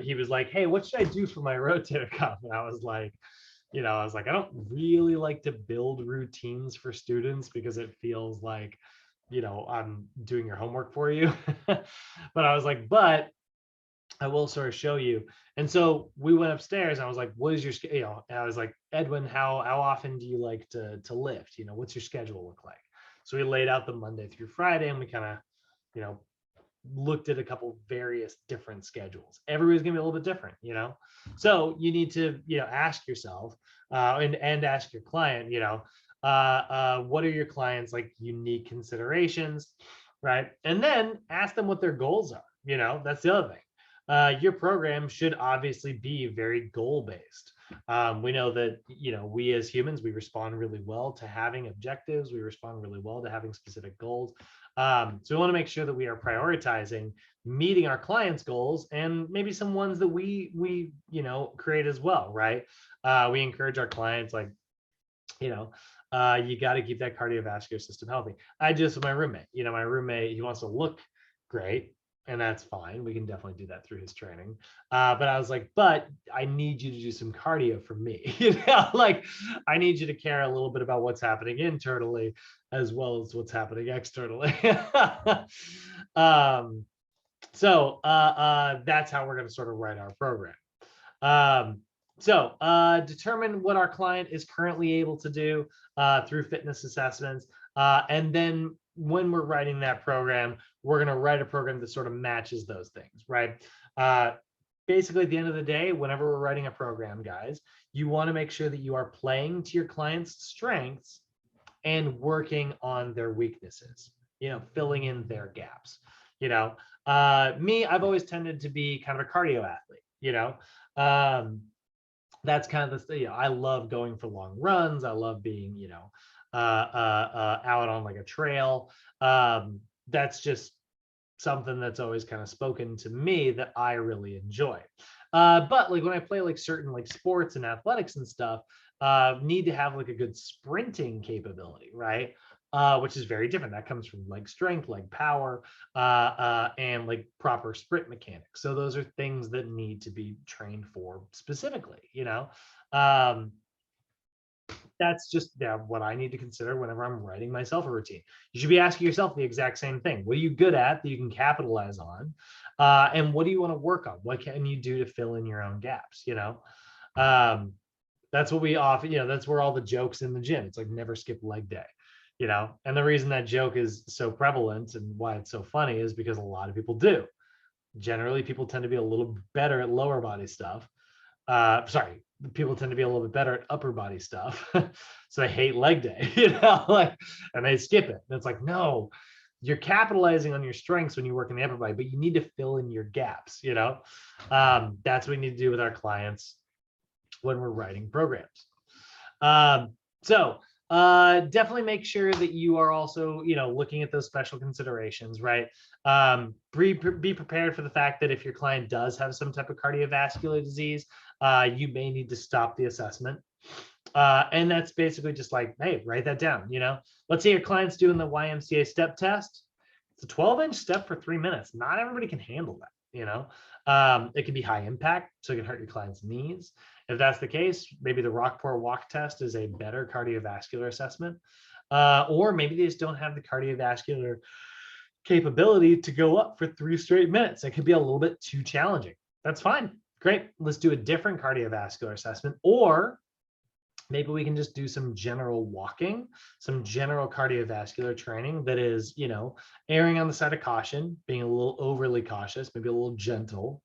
he was like, hey, what should I do for my rotator cuff? And I was like, I don't really like to build routines for students because it feels like, I'm doing your homework for you. But I was like, but I will sort of show you. And so we went upstairs and I was like, what is your, I was like, Edwin, how often do you like to lift? What's your schedule look like? So we laid out the Monday through Friday and we kind of, looked at a couple various different schedules. Everybody's gonna be a little bit different, So you need to, ask yourself and ask your client, what are your clients' like unique considerations, right? And then ask them what their goals are. That's the other thing. Your program should obviously be very goal-based. We know that, we as humans, we respond really well to having objectives. We respond really well to having specific goals. So we want to make sure that we are prioritizing meeting our clients' goals and maybe some ones that we create as well, right? We encourage our clients, like, you got to keep that cardiovascular system healthy. With my roommate, my roommate, he wants to look great. And that's fine. We can definitely do that through his training. But I was like, but I need you to do some cardio for me. Like I need you to care a little bit about what's happening internally as well as what's happening externally. So that's how we're going to sort of write our program. Determine what our client is currently able to do through fitness assessments. And then when we're writing that program, we're going to write a program that sort of matches those things, right? Basically, at the end of the day, whenever we're writing a program, guys, you want to make sure that you are playing to your client's strengths and working on their weaknesses, filling in their gaps. Me, I've always tended to be kind of a cardio athlete, that's kind of the, I love going for long runs. I love being, out on like a trail. That's just something that's always kind of spoken to me that I really enjoy. But like when I play like certain like sports and athletics and stuff, need to have like a good sprinting capability, right? Which is very different. That comes from like strength, like power, and like proper sprint mechanics. So those are things that need to be trained for specifically, that's just what I need to consider whenever I'm writing myself a routine. You should be asking yourself the exact same thing. What are you good at that you can capitalize on? And what do you want to work on? What can you do to fill in your own gaps? That's what we often, that's where all the jokes in the gym. It's like never skip leg day, and the reason that joke is so prevalent and why it's so funny is because a lot of people do. Generally, people tend to be a little better at lower body stuff. Sorry, people tend to be a little bit better at upper body stuff. So they hate leg day, like, and they skip it. And it's like, no, you're capitalizing on your strengths when you work in the upper body, but you need to fill in your gaps, that's what we need to do with our clients when we're writing programs. So definitely make sure that you are also, looking at those special considerations, right? Be prepared for the fact that if your client does have some type of cardiovascular disease, you may need to stop the assessment. And that's basically just like, hey, write that down. Let's say your client's doing the YMCA step test. It's a 12-inch step for 3 minutes. Not everybody can handle that. It can be high impact, so it can hurt your client's knees. If that's the case, maybe the Rockport walk test is a better cardiovascular assessment. Or maybe they just don't have the cardiovascular capability to go up for 3 straight minutes. It could be a little bit too challenging. That's fine. Great. Let's do a different cardiovascular assessment. Or maybe we can just do some general walking, some general cardiovascular training that is, erring on the side of caution, being a little overly cautious, maybe a little gentle,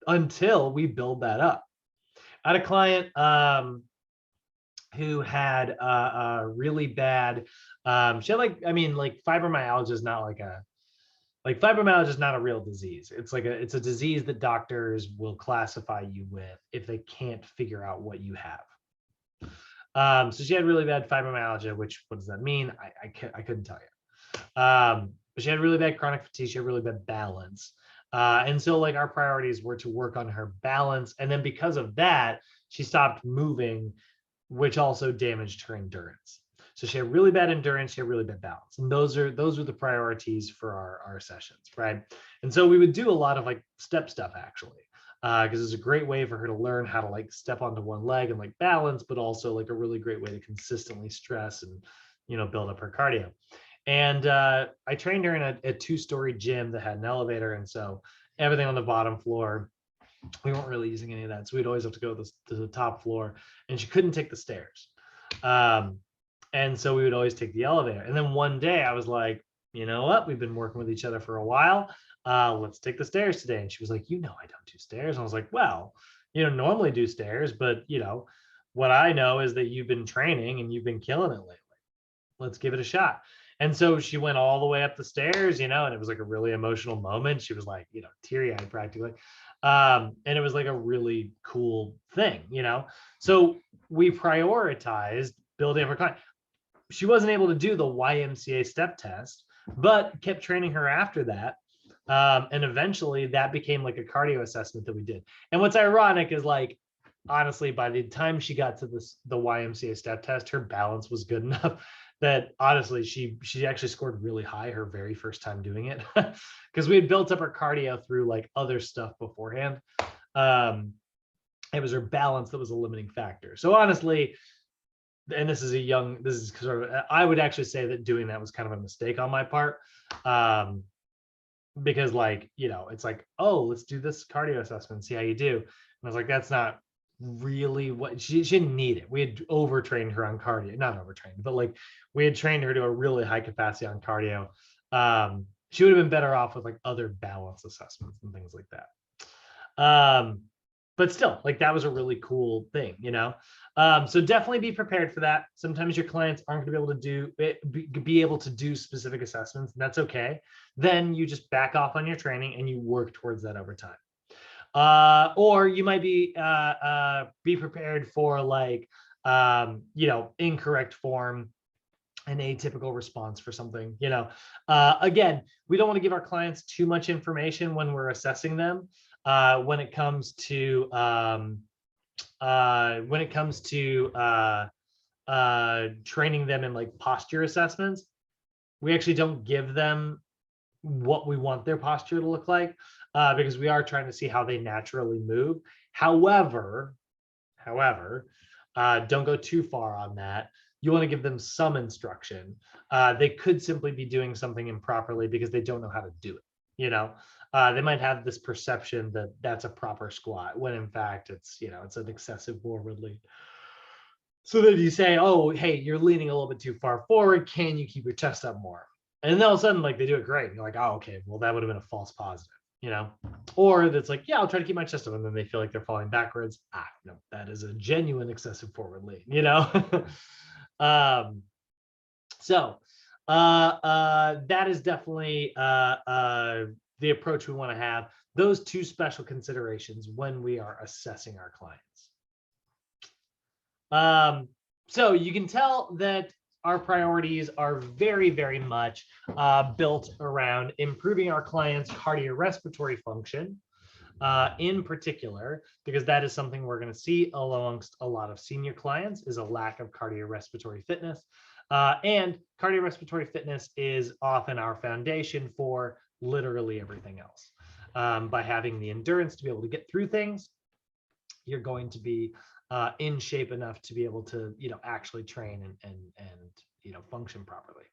until we build that up. I had a client who had a really bad, she had fibromyalgia is not fibromyalgia is not a real disease. It's a disease that doctors will classify you with if they can't figure out what you have. So she had really bad fibromyalgia, which, what does that mean? I couldn't tell you. But she had really bad chronic fatigue. She had really bad balance. And so our priorities were to work on her balance. And then because of that, she stopped moving, which also damaged her endurance. So she had really bad endurance, she had really bad balance. And those are the priorities for our sessions, right? And so we would do a lot of step stuff actually. Because it's a great way for her to learn how to step onto one leg and balance, but also a really great way to consistently stress and build up her cardio. And I trained her in a 2-story gym that had an elevator, and so everything on the bottom floor, we weren't really using any of that, so we'd always have to go to the top floor, and she couldn't take the stairs, and so we would always take the elevator. And then one day I was like, you know what, we've been working with each other for a while. Let's take the stairs today. And she was like, I don't do stairs. And I was like, well, normally do stairs, but what I know is that you've been training and you've been killing it lately. Let's give it a shot. And so she went all the way up the stairs, and it was a really emotional moment. She was teary-eyed practically. And it was a really cool thing, So we prioritized building up her client. She wasn't able to do the YMCA step test, but kept training her after that. And eventually that became a cardio assessment that we did. And what's ironic is honestly, by the time she got to the YMCA step test, her balance was good enough that honestly, she actually scored really high her very first time doing it, because we had built up her cardio through other stuff beforehand. It was her balance that was a limiting factor. So honestly, and this is sort of, I would actually say that doing that was kind of a mistake on my part. Because it's oh, let's do this cardio assessment, see how you do. And I was like, that's not really what she didn't need it. We had overtrained her on cardio, not overtrained, but we had trained her to a really high capacity on cardio. She would have been better off with other balance assessments and things like that. But still, that was a really cool thing, so definitely be prepared for that. Sometimes your clients aren't going to be able to do specific assessments, and that's okay. Then you just back off on your training and you work towards that over time. Or you might be prepared for incorrect form, an atypical response for something. Again, we don't want to give our clients too much information when we're assessing them. When it comes to training them in posture assessments, we actually don't give them what we want their posture to look like, because we are trying to see how they naturally move. However, don't go too far on that. You want to give them some instruction. They could simply be doing something improperly because they don't know how to do it. They might have this perception that that's a proper squat, when in fact it's it's an excessive forward lean. So then you say, oh, hey, you're leaning a little bit too far forward. Can you keep your chest up more? And then all of a sudden, they do it great. And you're like, oh, okay, well, that would have been a false positive. you know, or that's like, yeah, I'll try to keep my chest up, and then they feel like they're falling backwards. No, that is a genuine excessive forward lean, you know. So that is definitely the approach we want to have. Those two special considerations when we are assessing our clients. So you can tell that our priorities are very, very much built around improving our clients' cardiorespiratory function, in particular, because that is something we're going to see amongst a lot of senior clients, is a lack of cardiorespiratory fitness. And cardiorespiratory fitness is often our foundation for literally everything else. By having the endurance to be able to get through things, you're going to be in shape enough to be able to, actually train and function properly.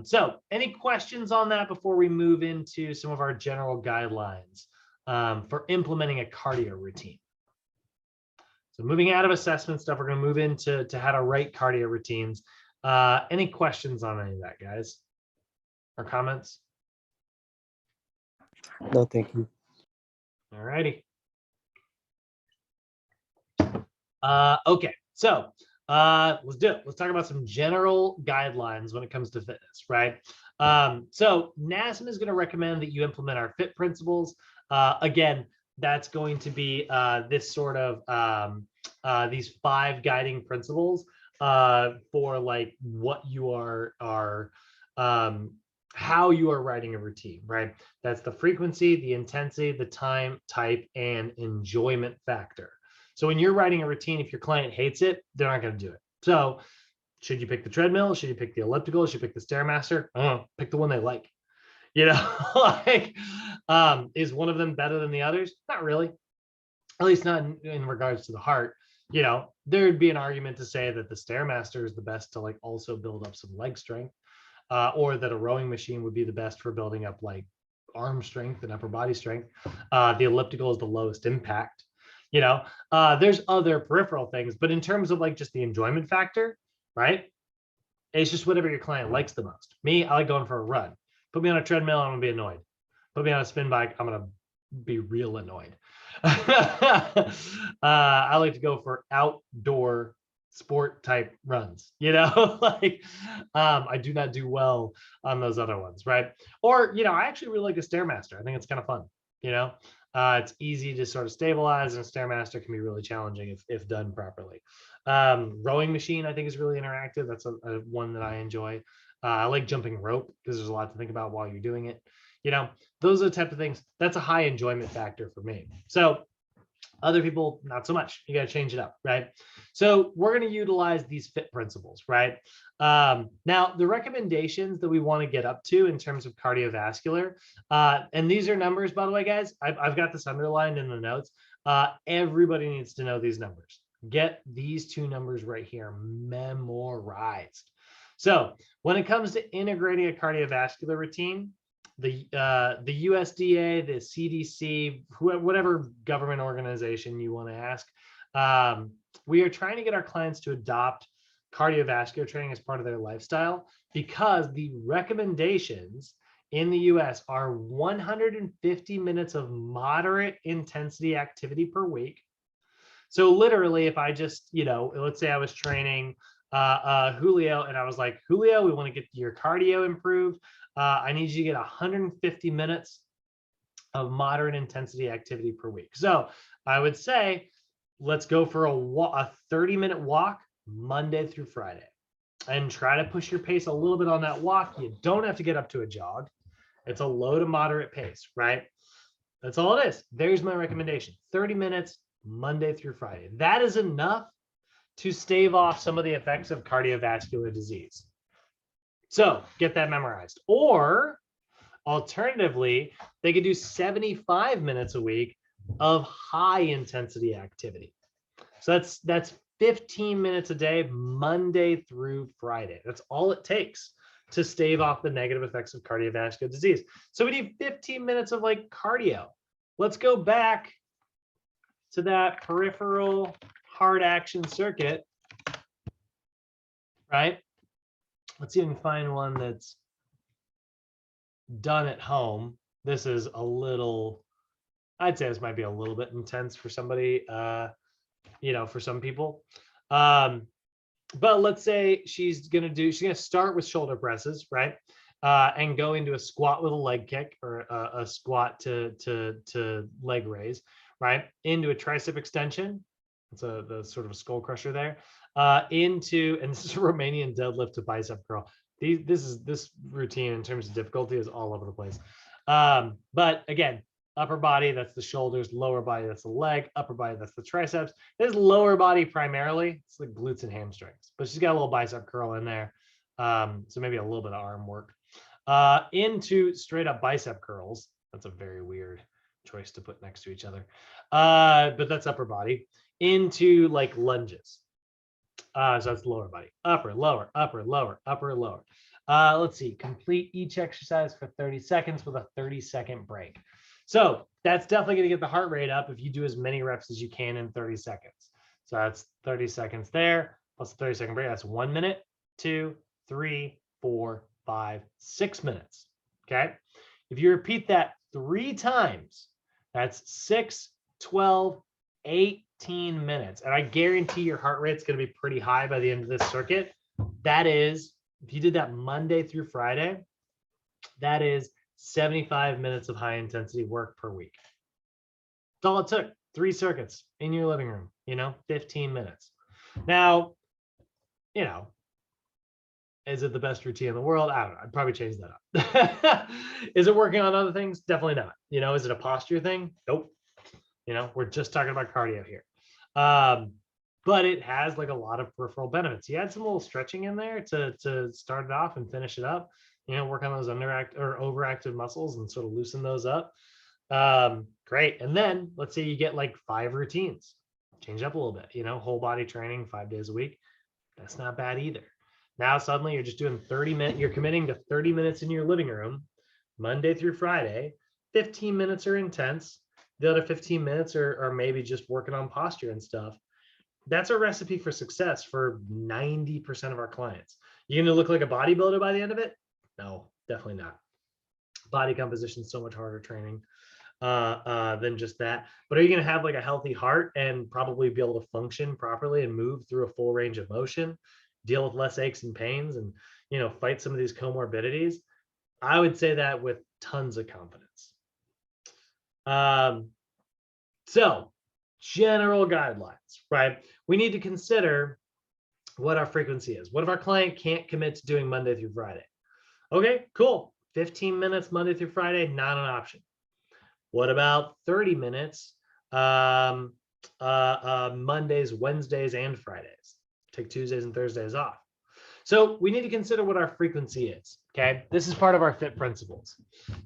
So any questions on that before we move into some of our general guidelines for implementing a cardio routine? So moving out of assessment stuff, we're going to move into how to write cardio routines. Any questions on any of that, guys? Or comments? No, thank you. All righty. Okay, so let's do it. Let's talk about some general guidelines when it comes to fitness, right? So NASM is going to recommend that you implement our FIT principles. Again, that's going to be this sort of these 5 guiding principles for like what you are how you are writing a routine, right? That's the frequency, the intensity, the time, type, and enjoyment factor. So when you're writing a routine, if your client hates it, they're not going to do it. So should you pick the treadmill? Should you pick the elliptical? Should you pick the Stairmaster? Pick the one they like. Like, is one of them better than the others? Not really. At least not in regards to the heart. There'd be an argument to say that the Stairmaster is the best to like also build up some leg strength, or that a rowing machine would be the best for building up like arm strength and upper body strength. The elliptical is the lowest impact. There's other peripheral things, but in terms of like just the enjoyment factor, right? It's just whatever your client likes the most. Me, I like going for a run. Put me on a treadmill, I'm gonna be annoyed. Put me on a spin bike, I'm gonna be real annoyed. I like to go for outdoor sport type runs, like I do not do well on those other ones, right? Or, I actually really like a Stairmaster. I think it's kind of fun, it's easy to sort of stabilize, and a Stairmaster can be really challenging if done properly. Rowing machine, I think, is really interactive. That's a one that I enjoy. I like jumping rope because there's a lot to think about while you're doing it. Those are the type of things. That's a high enjoyment factor for me. So other people, not so much. You got to change it up, right? So we're going to utilize these FIT principles, right? Now, the recommendations that we want to get up to in terms of cardiovascular, and these are numbers, by the way, guys. I've got this underlined in the notes. Everybody needs to know these numbers. Get these 2 numbers right here memorized. So when it comes to integrating a cardiovascular routine, the USDA, the CDC, whatever government organization you want to ask, we are trying to get our clients to adopt cardiovascular training as part of their lifestyle, because the recommendations in the US are 150 minutes of moderate intensity activity per week. So literally, if I just, let's say I was training Julio, and I was like, Julio, we want to get your cardio improved. I need you to get 150 minutes of moderate intensity activity per week. So I would say, let's go for a 30-minute walk Monday through Friday, and try to push your pace a little bit on that walk. You don't have to get up to a jog. It's a low to moderate pace, right? That's all it is. There's my recommendation. 30 minutes Monday through Friday. That is enough to stave off some of the effects of cardiovascular disease. So get that memorized. Or alternatively, they could do 75 minutes a week of high intensity activity. So that's 15 minutes a day, Monday through Friday. That's all it takes to stave off the negative effects of cardiovascular disease. So we need 15 minutes of like cardio. Let's go back to that peripheral hard action circuit, right? Let's see if we can find one that's done at home. this is a little, I'd say this might be a little bit intense for somebody, for some people. But let's say she's going to start with shoulder presses, right? And go into a squat with a leg kick, or a squat to leg raise, right? Into a tricep extension. It's the sort of a skull crusher there. And this is a Romanian deadlift to bicep curl. This routine in terms of difficulty is all over the place. But again, upper body, that's the shoulders, lower body, that's the leg, upper body, that's the triceps. This is lower body primarily. It's like glutes and hamstrings, but she's got a little bicep curl in there. So maybe a little bit of arm work. Into straight up bicep curls. That's a very weird choice to put next to each other. But that's upper body. Into like lunges. So that's lower body. Upper, lower, upper, lower, upper, lower. Let's see. Complete each exercise for 30 seconds with a 30-second break. So that's definitely going to get the heart rate up if you do as many reps as you can in 30 seconds. So that's 30 seconds there, plus a 30-second break. That's 1 minute, 2, 3, 4, 5, 6 minutes. Okay. If you repeat that 3 times, that's 6, 12, 18 minutes. And I guarantee your heart rate's going to be pretty high by the end of this circuit. That is, if you did that Monday through Friday, that is 75 minutes of high intensity work per week. That's all it took. 3 circuits in your living room, 15 minutes. Now, is it the best routine in the world? I don't know. I'd probably change that up. Is it working on other things? Definitely not. Is it a posture thing? Nope. We're just talking about cardio here. But it has like a lot of peripheral benefits. You add some little stretching in there to start it off and finish it up. Work on those overactive muscles and sort of loosen those up. Great. And then let's say you get like 5 routines. Change up a little bit, whole body training 5 days a week. That's not bad either. Now suddenly you're just doing 30 minutes. You're committing to 30 minutes in your living room, Monday through Friday. 15 minutes are intense. The other 15 minutes are maybe just working on posture and stuff. That's a recipe for success for 90% of our clients. You're going to look like a bodybuilder by the end of it? No, definitely not. Body composition is so much harder training than just that. But are you going to have like a healthy heart and probably be able to function properly and move through a full range of motion, deal with less aches and pains, and fight some of these comorbidities? I would say that with tons of confidence. So general guidelines, right? We need to consider what our frequency is. What if our client can't commit to doing Monday through Friday? Okay, cool. 15 minutes Monday through Friday, not an option. What about 30 minutes Mondays, Wednesdays, and Fridays? Take Tuesdays and Thursdays off. So we need to consider what our frequency is, okay? This is part of our FIT principles.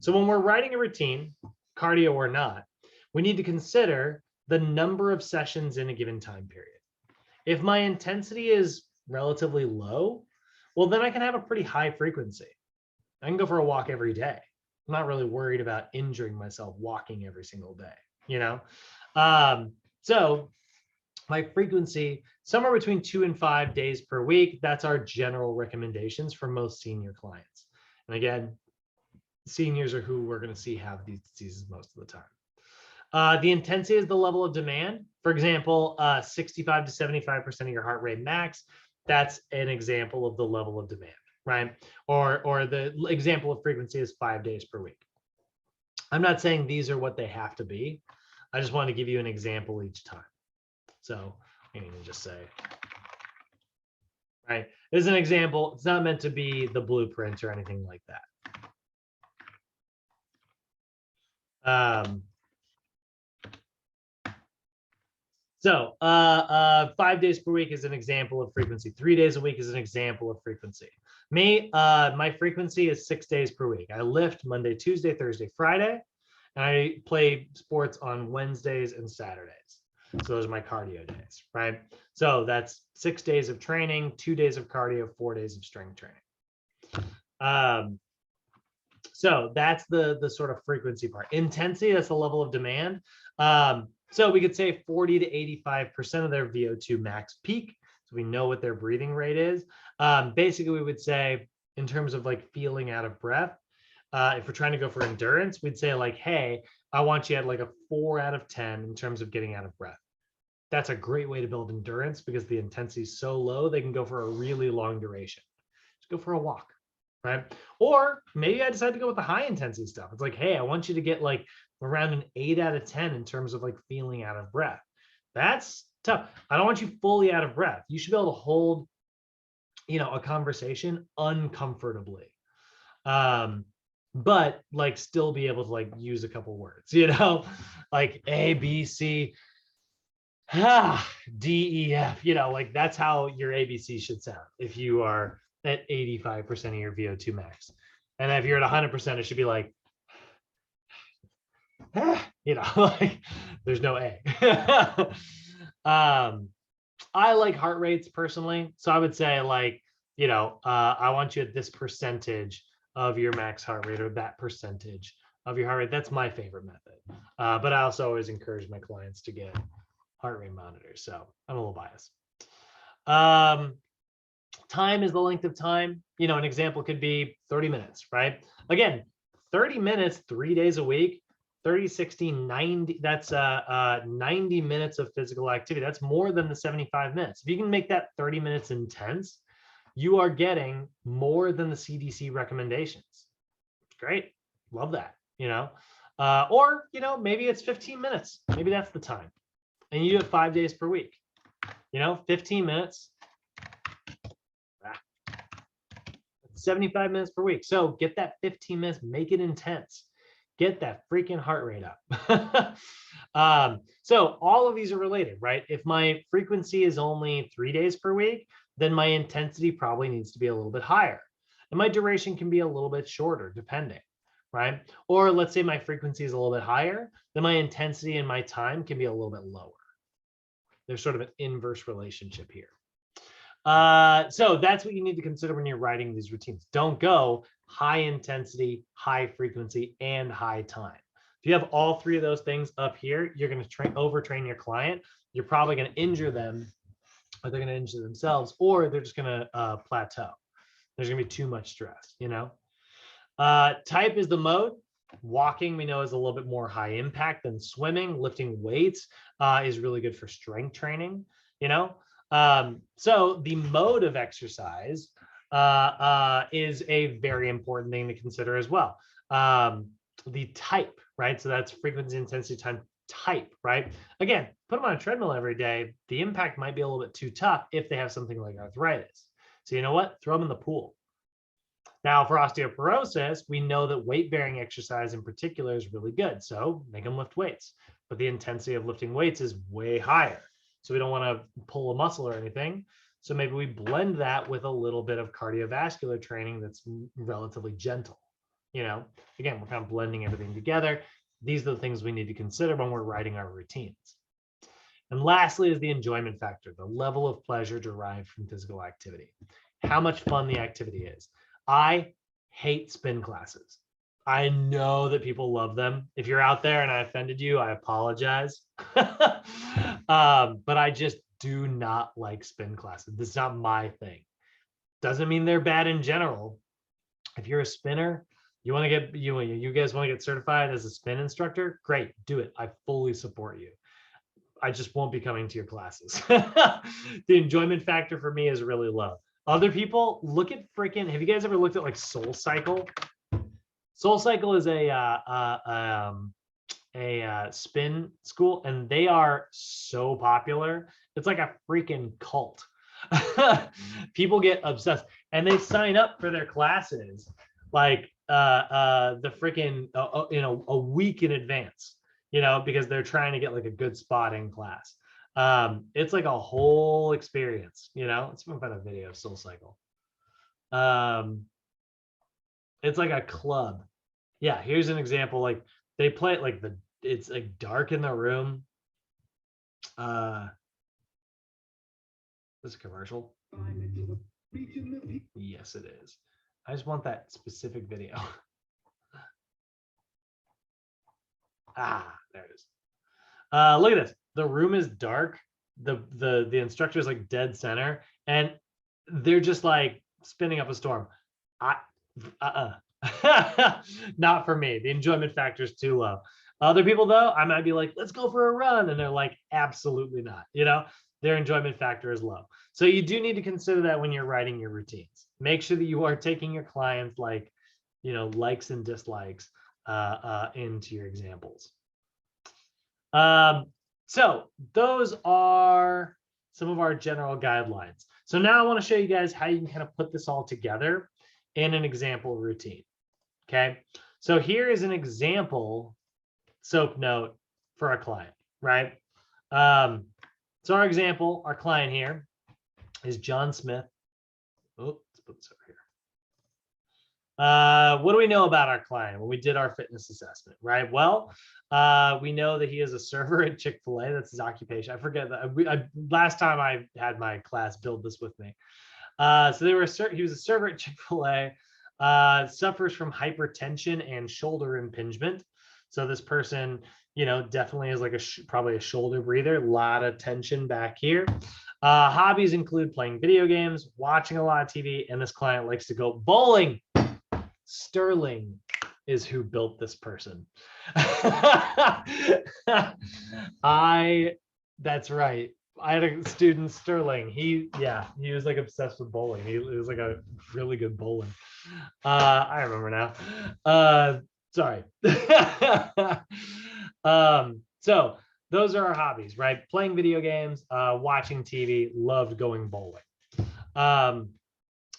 So when we're writing a routine, cardio or not, we need to consider the number of sessions in a given time period. If my intensity is relatively low, well, then I can have a pretty high frequency. I can go for a walk every day. I'm not really worried about injuring myself walking every single day, So my frequency, somewhere between 2 and 5 days per week. That's our general recommendations for most senior clients. And again, seniors are who we're going to see have these diseases most of the time. The intensity is the level of demand. For example, 65 to 75% of your heart rate max. That's an example of the level of demand, right? Or the example of frequency is 5 days per week. I'm not saying these are what they have to be. I just want to give you an example each time. So I can just say, right, this is an example. It's not meant to be the blueprint or anything like that. So 5 days per week is an example of frequency. 3 days a week is an example of frequency. My frequency is 6 days per week. I lift Monday, Tuesday, Thursday, Friday, and I play sports on Wednesdays and Saturdays. So those are my cardio days, right? So that's 6 days of training, 2 days of cardio, 4 days of strength training. So that's the sort of frequency part. Intensity, that's the level of demand. So we could say 40 to 85% of their Vo2 max peak. So we know what their breathing rate is. Basically, we would say in terms of like feeling out of breath, if we're trying to go for endurance, we'd say like, hey, I want you at like a 4 out of 10 in terms of getting out of breath. That's a great way to build endurance because the intensity is so low, they can go for a really long duration. Just go for a walk, right? Or maybe I decide to go with the high intensity stuff. It's like, hey, I want you to get like around an 8 out of 10 in terms of like feeling out of breath. That's tough. I don't want you fully out of breath. You should be able to hold, a conversation uncomfortably. But like still be able to like use a couple words, like A, B, C, D, E, F, like that's how your ABC should sound if you are at 85% of your VO2 max. And if you're at 100%, it should be like, like there's no A. I like heart rates personally. So I would say like, I want you at this percentage of your max heart rate or that percentage of your heart rate. That's my favorite method. But I also always encourage my clients to get heart rate monitors. So I'm a little biased. Time is the length of time. An example could be 30 minutes, right? Again, 30 minutes, 3 days a week, 30, 60, 90, that's 90 minutes of physical activity. That's more than the 75 minutes. If you can make that 30 minutes intense, you are getting more than the CDC recommendations. Great. Love that, or, maybe it's 15 minutes. Maybe that's the time. And you do it 5 days per week, 15 minutes, 75 minutes per week. So get that 15 minutes, make it intense. Get that freaking heart rate up. So all of these are related, right? If my frequency is only 3 days per week, then my intensity probably needs to be a little bit higher. And my duration can be a little bit shorter, depending, right? Or let's say my frequency is a little bit higher, then my intensity and my time can be a little bit lower. There's sort of an inverse relationship here. So that's what you need to consider when you're writing these routines. Don't go high intensity, high frequency, and high time. If you have all three of those things up here, you're going to overtrain your client. You're probably going to injure them, or they're going to injure themselves, or they're just going to plateau. There's going to be too much stress, Type is the mode. Walking, we know, is a little bit more high impact than swimming. Lifting weights is really good for strength training, so the mode of exercise is a very important thing to consider as well. The type, right? So that's frequency, intensity, time, type, right? Again, put them on a treadmill every day. The impact might be a little bit too tough if they have something like arthritis. So you know what? Throw them in the pool. Now, for osteoporosis, we know that weight-bearing exercise in particular is really good. So make them lift weights. But the intensity of lifting weights is way higher. So we don't want to pull a muscle or anything. So maybe we blend that with a little bit of cardiovascular training that's relatively gentle. Again, we're kind of blending everything together. These are the things we need to consider when we're writing our routines. And lastly is the enjoyment factor, the level of pleasure derived from physical activity. How much fun the activity is. I hate spin classes. I know that people love them. If you're out there and I offended you, I apologize. But I just do not like spin classes. This is not my thing. Doesn't mean they're bad in general. If you're a spinner, you want to get you guys want to get certified as a spin instructor, great, do it. I fully support you. I just won't be coming to your classes. The enjoyment factor for me is really low. Other people, look at freaking, have you guys ever looked at like Soul Cycle? Soul Cycle is a spin school, and they are so popular. It's like a freaking cult. People get obsessed, and they sign up for their classes like the freaking a week in advance, because they're trying to get like a good spot in class. It's like a whole experience, Let's find a video of Soul Cycle. It's like a club. Yeah, here's an example. Like they play it like it's like dark in the room. This is a commercial. Yes, it is. I just want that specific video. There it is. Look at this. The room is dark. The instructor is like dead center, and they're just like spinning up a storm. Not for me. The enjoyment factor is too low. Other people, though, I might be like, let's go for a run. And they're like, absolutely not. Their enjoyment factor is low. So you do need to consider that when you're writing your routines. Make sure that you are taking your clients likes and dislikes into your examples. So those are some of our general guidelines. So now I want to show you guys how you can kind of put this all together in an example routine. Okay, so here is an example SOAP note for a client, right? So our example, our client here is John Smith. Oh, let's put this over here. What do we know about our client when we did our fitness assessment, right? Well, we know that he is a server at Chick-fil-A. That's his occupation. I forget that. Last time I had my class build this with me. So he was a server at Chick-fil-A, suffers from hypertension and shoulder impingement. So this person, definitely is like probably a shoulder breather, a lot of tension back here. Hobbies include playing video games, watching a lot of TV, and this client likes to go bowling. Sterling is who built this person. That's right. I had a student, Sterling. He was like obsessed with bowling. He was like a really good bowler. I remember now. Sorry. So those are our hobbies, right? Playing video games, watching TV, loved going bowling.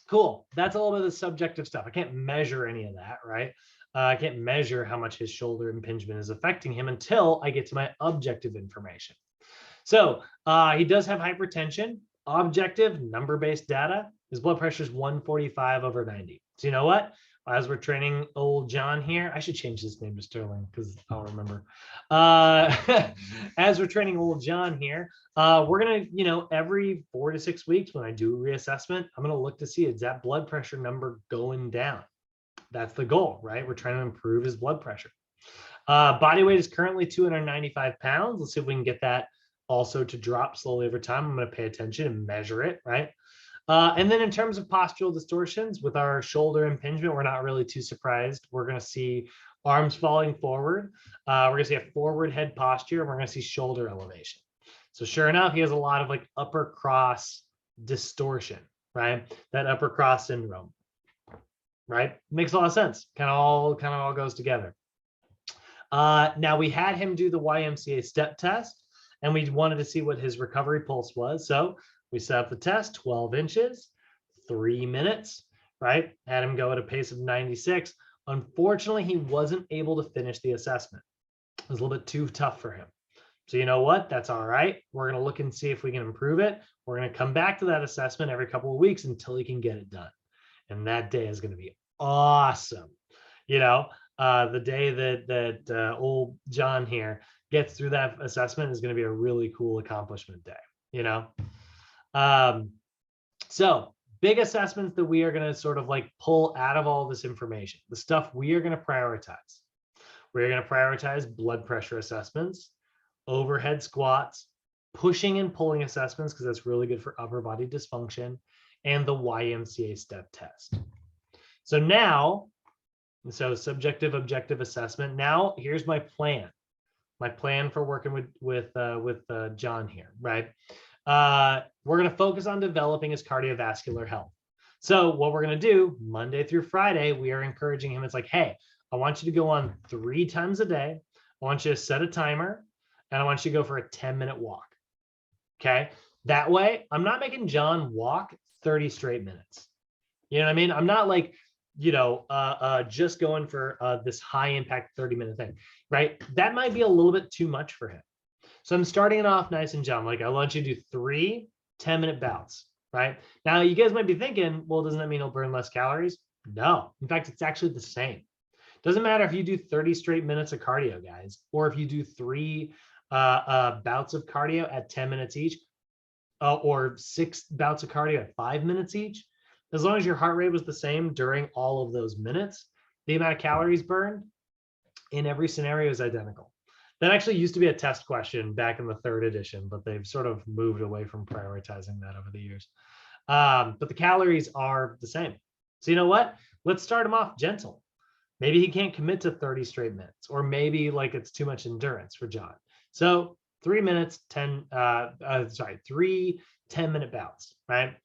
Cool. That's a little bit of the subjective stuff. I can't measure any of that, right? I can't measure how much his shoulder impingement is affecting him until I get to my objective information. So he does have hypertension. Objective, number-based data. His blood pressure is 145/90. So you know what? As we're training old John here, I should change his name to Sterling because I'll remember. As we're training old John here, we're gonna, every 4 to 6 weeks when I do a reassessment, I'm gonna look to see, is that blood pressure number going down? That's the goal, right? We're trying to improve his blood pressure. Body weight is currently 295 pounds. Let's see if we can get that also to drop slowly over time. I'm going to pay attention and measure it, right? And then in terms of postural distortions with our shoulder impingement, we're not really too surprised. We're going to see arms falling forward. We're going to see a forward head posture, and we're going to see shoulder elevation. So sure enough, he has a lot of like upper cross distortion, right? That upper cross syndrome, right? Makes a lot of sense. Kind of all goes together. Now we had him do the Ymca step test, and we wanted to see what his recovery pulse was. So we set up the test, 12 inches, 3 minutes, right? Had him go at a pace of 96. Unfortunately, he wasn't able to finish the assessment. It was a little bit too tough for him. So you know what? That's all right. We're going to look and see if we can improve it. We're going to come back to that assessment every couple of weeks until he can get it done. And that day is going to be awesome. The day that old John here gets through that assessment is going to be a really cool accomplishment day, So big assessments that we are going to sort of like pull out of all this information, the stuff we are going to prioritize. We're going to prioritize blood pressure assessments, overhead squats, pushing and pulling assessments, because that's really good for upper body dysfunction, and the Ymca step test. So subjective, objective assessment. Now, here's my plan. My plan for working with John here, right? We're going to focus on developing his cardiovascular health. So what we're going to do Monday through Friday, we are encouraging him. It's like, hey, I want you to go on 3 times a day. I want you to set a timer, and I want you to go for a 10-minute walk. Okay. That way, I'm not making John walk 30 straight minutes. You know what I mean? I'm not like, just going for this high impact 30-minute thing, right? That might be a little bit too much for him. So I'm starting it off nice and John. Like, I want you to do 3 10-minute bouts, right? Now, you guys might be thinking, well, doesn't that mean he'll burn less calories? No. In fact, it's actually the same. Doesn't matter if you do 30 straight minutes of cardio, guys, or if you do 3 bouts of cardio at 10 minutes each, or 6 bouts of cardio at 5 minutes each. As long as your heart rate was the same during all of those minutes, the amount of calories burned in every scenario is identical. That actually used to be a test question back in the 3rd edition, but they've sort of moved away from prioritizing that over the years. But the calories are the same. So you know what? Let's start them off gentle. Maybe he can't commit to 30 straight minutes, or maybe like it's too much endurance for John. So 3 minutes, 3 10-minute bouts, right?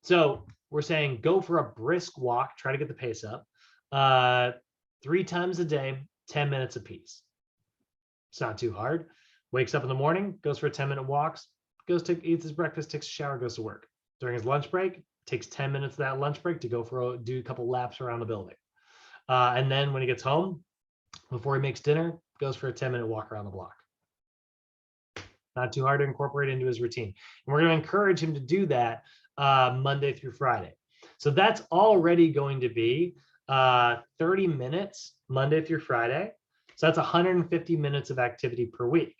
So we're saying go for a brisk walk, try to get the pace up 3 times a day, 10 minutes apiece. It's not too hard. Wakes up in the morning, goes for a 10-minute walks, eats his breakfast, takes a shower, goes to work. During his lunch break, takes 10 minutes of that lunch break to do a couple laps around the building. And then when he gets home, before he makes dinner, goes for a 10-minute walk around the block. Not too hard to incorporate into his routine. And we're going to encourage him to do that Monday through Friday. So that's already going to be 30 minutes Monday through Friday. So that's 150 minutes of activity per week.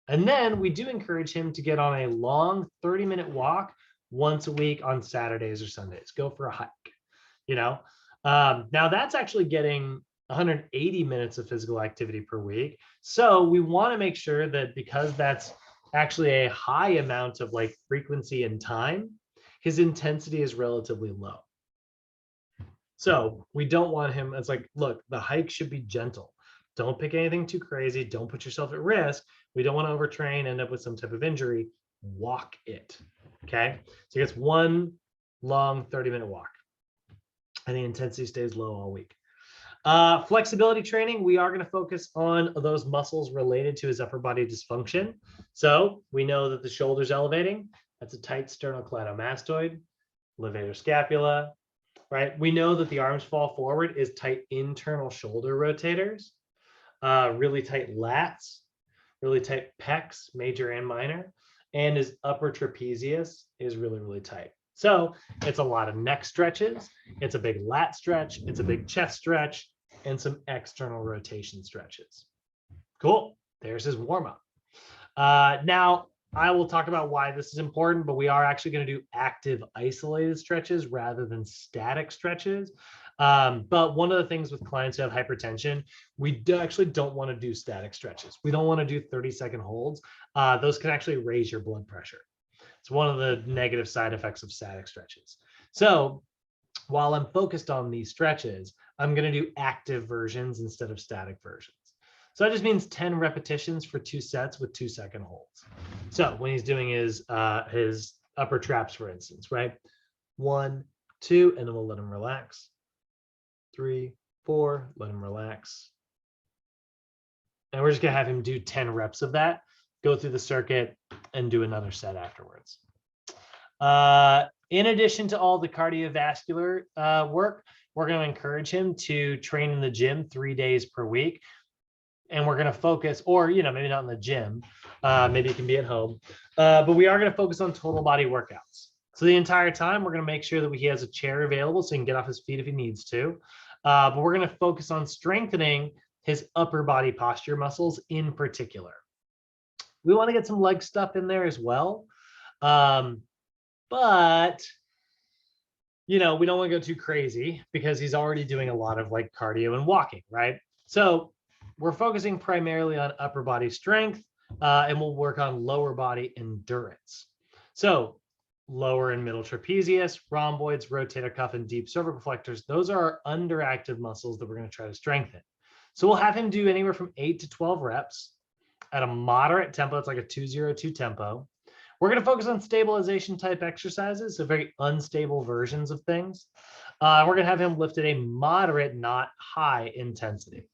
And then we do encourage him to get on a long 30-minute walk once a week on Saturdays or Sundays. Go for a hike, you know. Now that's actually getting 180 minutes of physical activity per week. So we want to make sure that because that's actually a high amount of like frequency and time, his intensity is relatively low. So we don't want him, it's like, look, the hike should be gentle. Don't pick anything too crazy. Don't put yourself at risk. We don't want to overtrain, end up with some type of injury. Walk it. Okay. So he gets one long 30-minute walk and the intensity stays low all week. Flexibility training, we are going to focus on those muscles related to his upper body dysfunction. So we know that the shoulder's elevating. That's a tight sternocleidomastoid, levator scapula, right? We know that the arms fall forward is tight internal shoulder rotators, really tight lats, really tight pecs, major and minor, and his upper trapezius is really, really tight. So it's a lot of neck stretches. It's a big lat stretch. It's a big chest stretch and some external rotation stretches. Cool. There's his warm up. Now, I will talk about why this is important, but we are actually going to do active isolated stretches rather than static stretches. But one of the things with clients who have hypertension, we actually don't want to do static stretches. We don't want to do 30-second holds. Those can actually raise your blood pressure. It's one of the negative side effects of static stretches. So while I'm focused on these stretches, I'm going to do active versions instead of static versions. So that just means 10 repetitions for 2 sets with 2-second holds. So when he's doing his upper traps, for instance, right? 1, 2, and then we'll let him relax. 3, 4, let him relax. And we're just going to have him do 10 reps of that, go through the circuit, and do another set afterwards. In addition to all the cardiovascular work, we're going to encourage him to train in the gym 3 days per week. And we're going to focus, or, you know, maybe not in the gym, maybe it can be at home, but we are going to focus on total body workouts. So the entire time, we're going to make sure that he has a chair available so he can get off his feet if he needs to. But we're going to focus on strengthening his upper body posture muscles in particular. We want to get some leg stuff in there as well. But, you know, we don't want to go too crazy because he's already doing a lot of like cardio and walking, right? So we're focusing primarily on upper body strength, and we'll work on lower body endurance. So lower and middle trapezius, rhomboids, rotator cuff, and deep cervical flexors, those are our underactive muscles that we're going to try to strengthen. So we'll have him do anywhere from 8 to 12 reps at a moderate tempo. It's like a 2-0-2 tempo. We're going to focus on stabilization type exercises, so very unstable versions of things. We're going to have him lift at a moderate, not high intensity.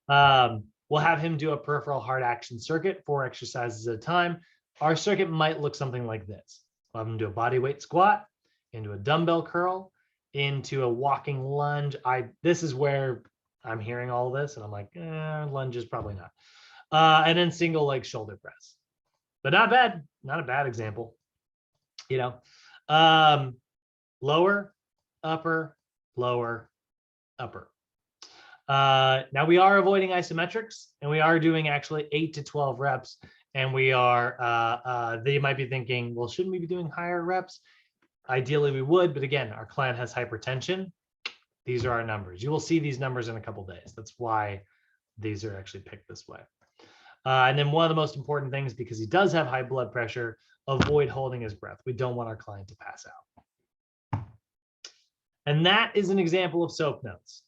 We'll have him do a peripheral hard action circuit, 4 exercises at a time. Our circuit might look something like this. We'll have him do a body weight squat, into a dumbbell curl, into a walking lunge. This is where I'm hearing all this and I'm like, lunges probably not. And then single leg shoulder press. But not bad, not a bad example. You know, lower, upper, lower, upper. Now we are avoiding isometrics and we are doing actually 8 to 12 reps. And we are, they might be thinking, well, shouldn't we be doing higher reps? Ideally we would, but again, our client has hypertension. These are our numbers. You will see these numbers in a couple of days. That's why these are actually picked this way. And then one of the most important things, because he does have high blood pressure, avoid holding his breath. We don't want our client to pass out. And that is an example of SOAP notes.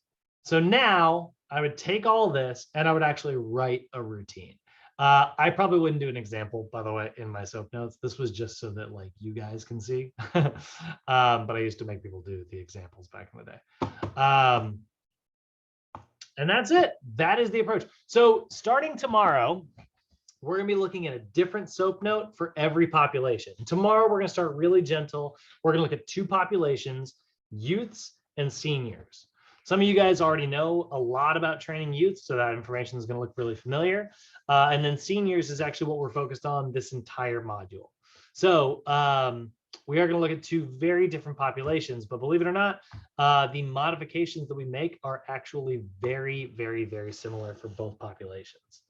So now I would take all this and I would actually write a routine. I probably wouldn't do an example, by the way, in my soap notes. This was just so that like you guys can see. But I used to make people do the examples back in the day. And that's it. That is the approach. So starting tomorrow, we're going to be looking at a different soap note for every population. Tomorrow, we're going to start really gentle. We're going to look at 2 populations, youths and seniors. Some of you guys already know a lot about training youth, so that information is going to look really familiar. And then seniors is actually what we're focused on this entire module. So we are going to look at 2 very different populations, but believe it or not, the modifications that we make are actually very, very, very similar for both populations.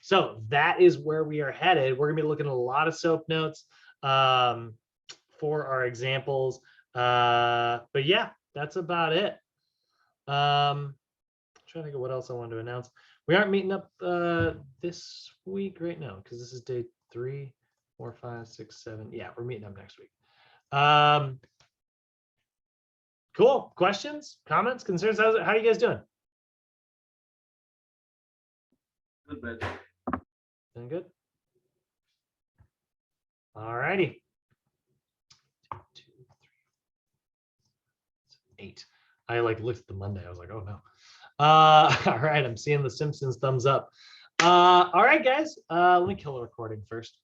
So that is where we are headed. We're going to be looking at a lot of soap notes for our examples. But yeah, that's about it. Trying to think of what else I wanted to announce. We aren't meeting up this week right now because this is day 3, 4, 5, 6, 7. Yeah, we're meeting up next week. Cool. Questions, comments, concerns? How are you guys doing? Good. Doing good. All righty. 1, 2, 3, 8. I like looked at the Monday. I was like, oh no. All right. I'm seeing the Simpsons thumbs up. All right, guys. Let me kill the recording first.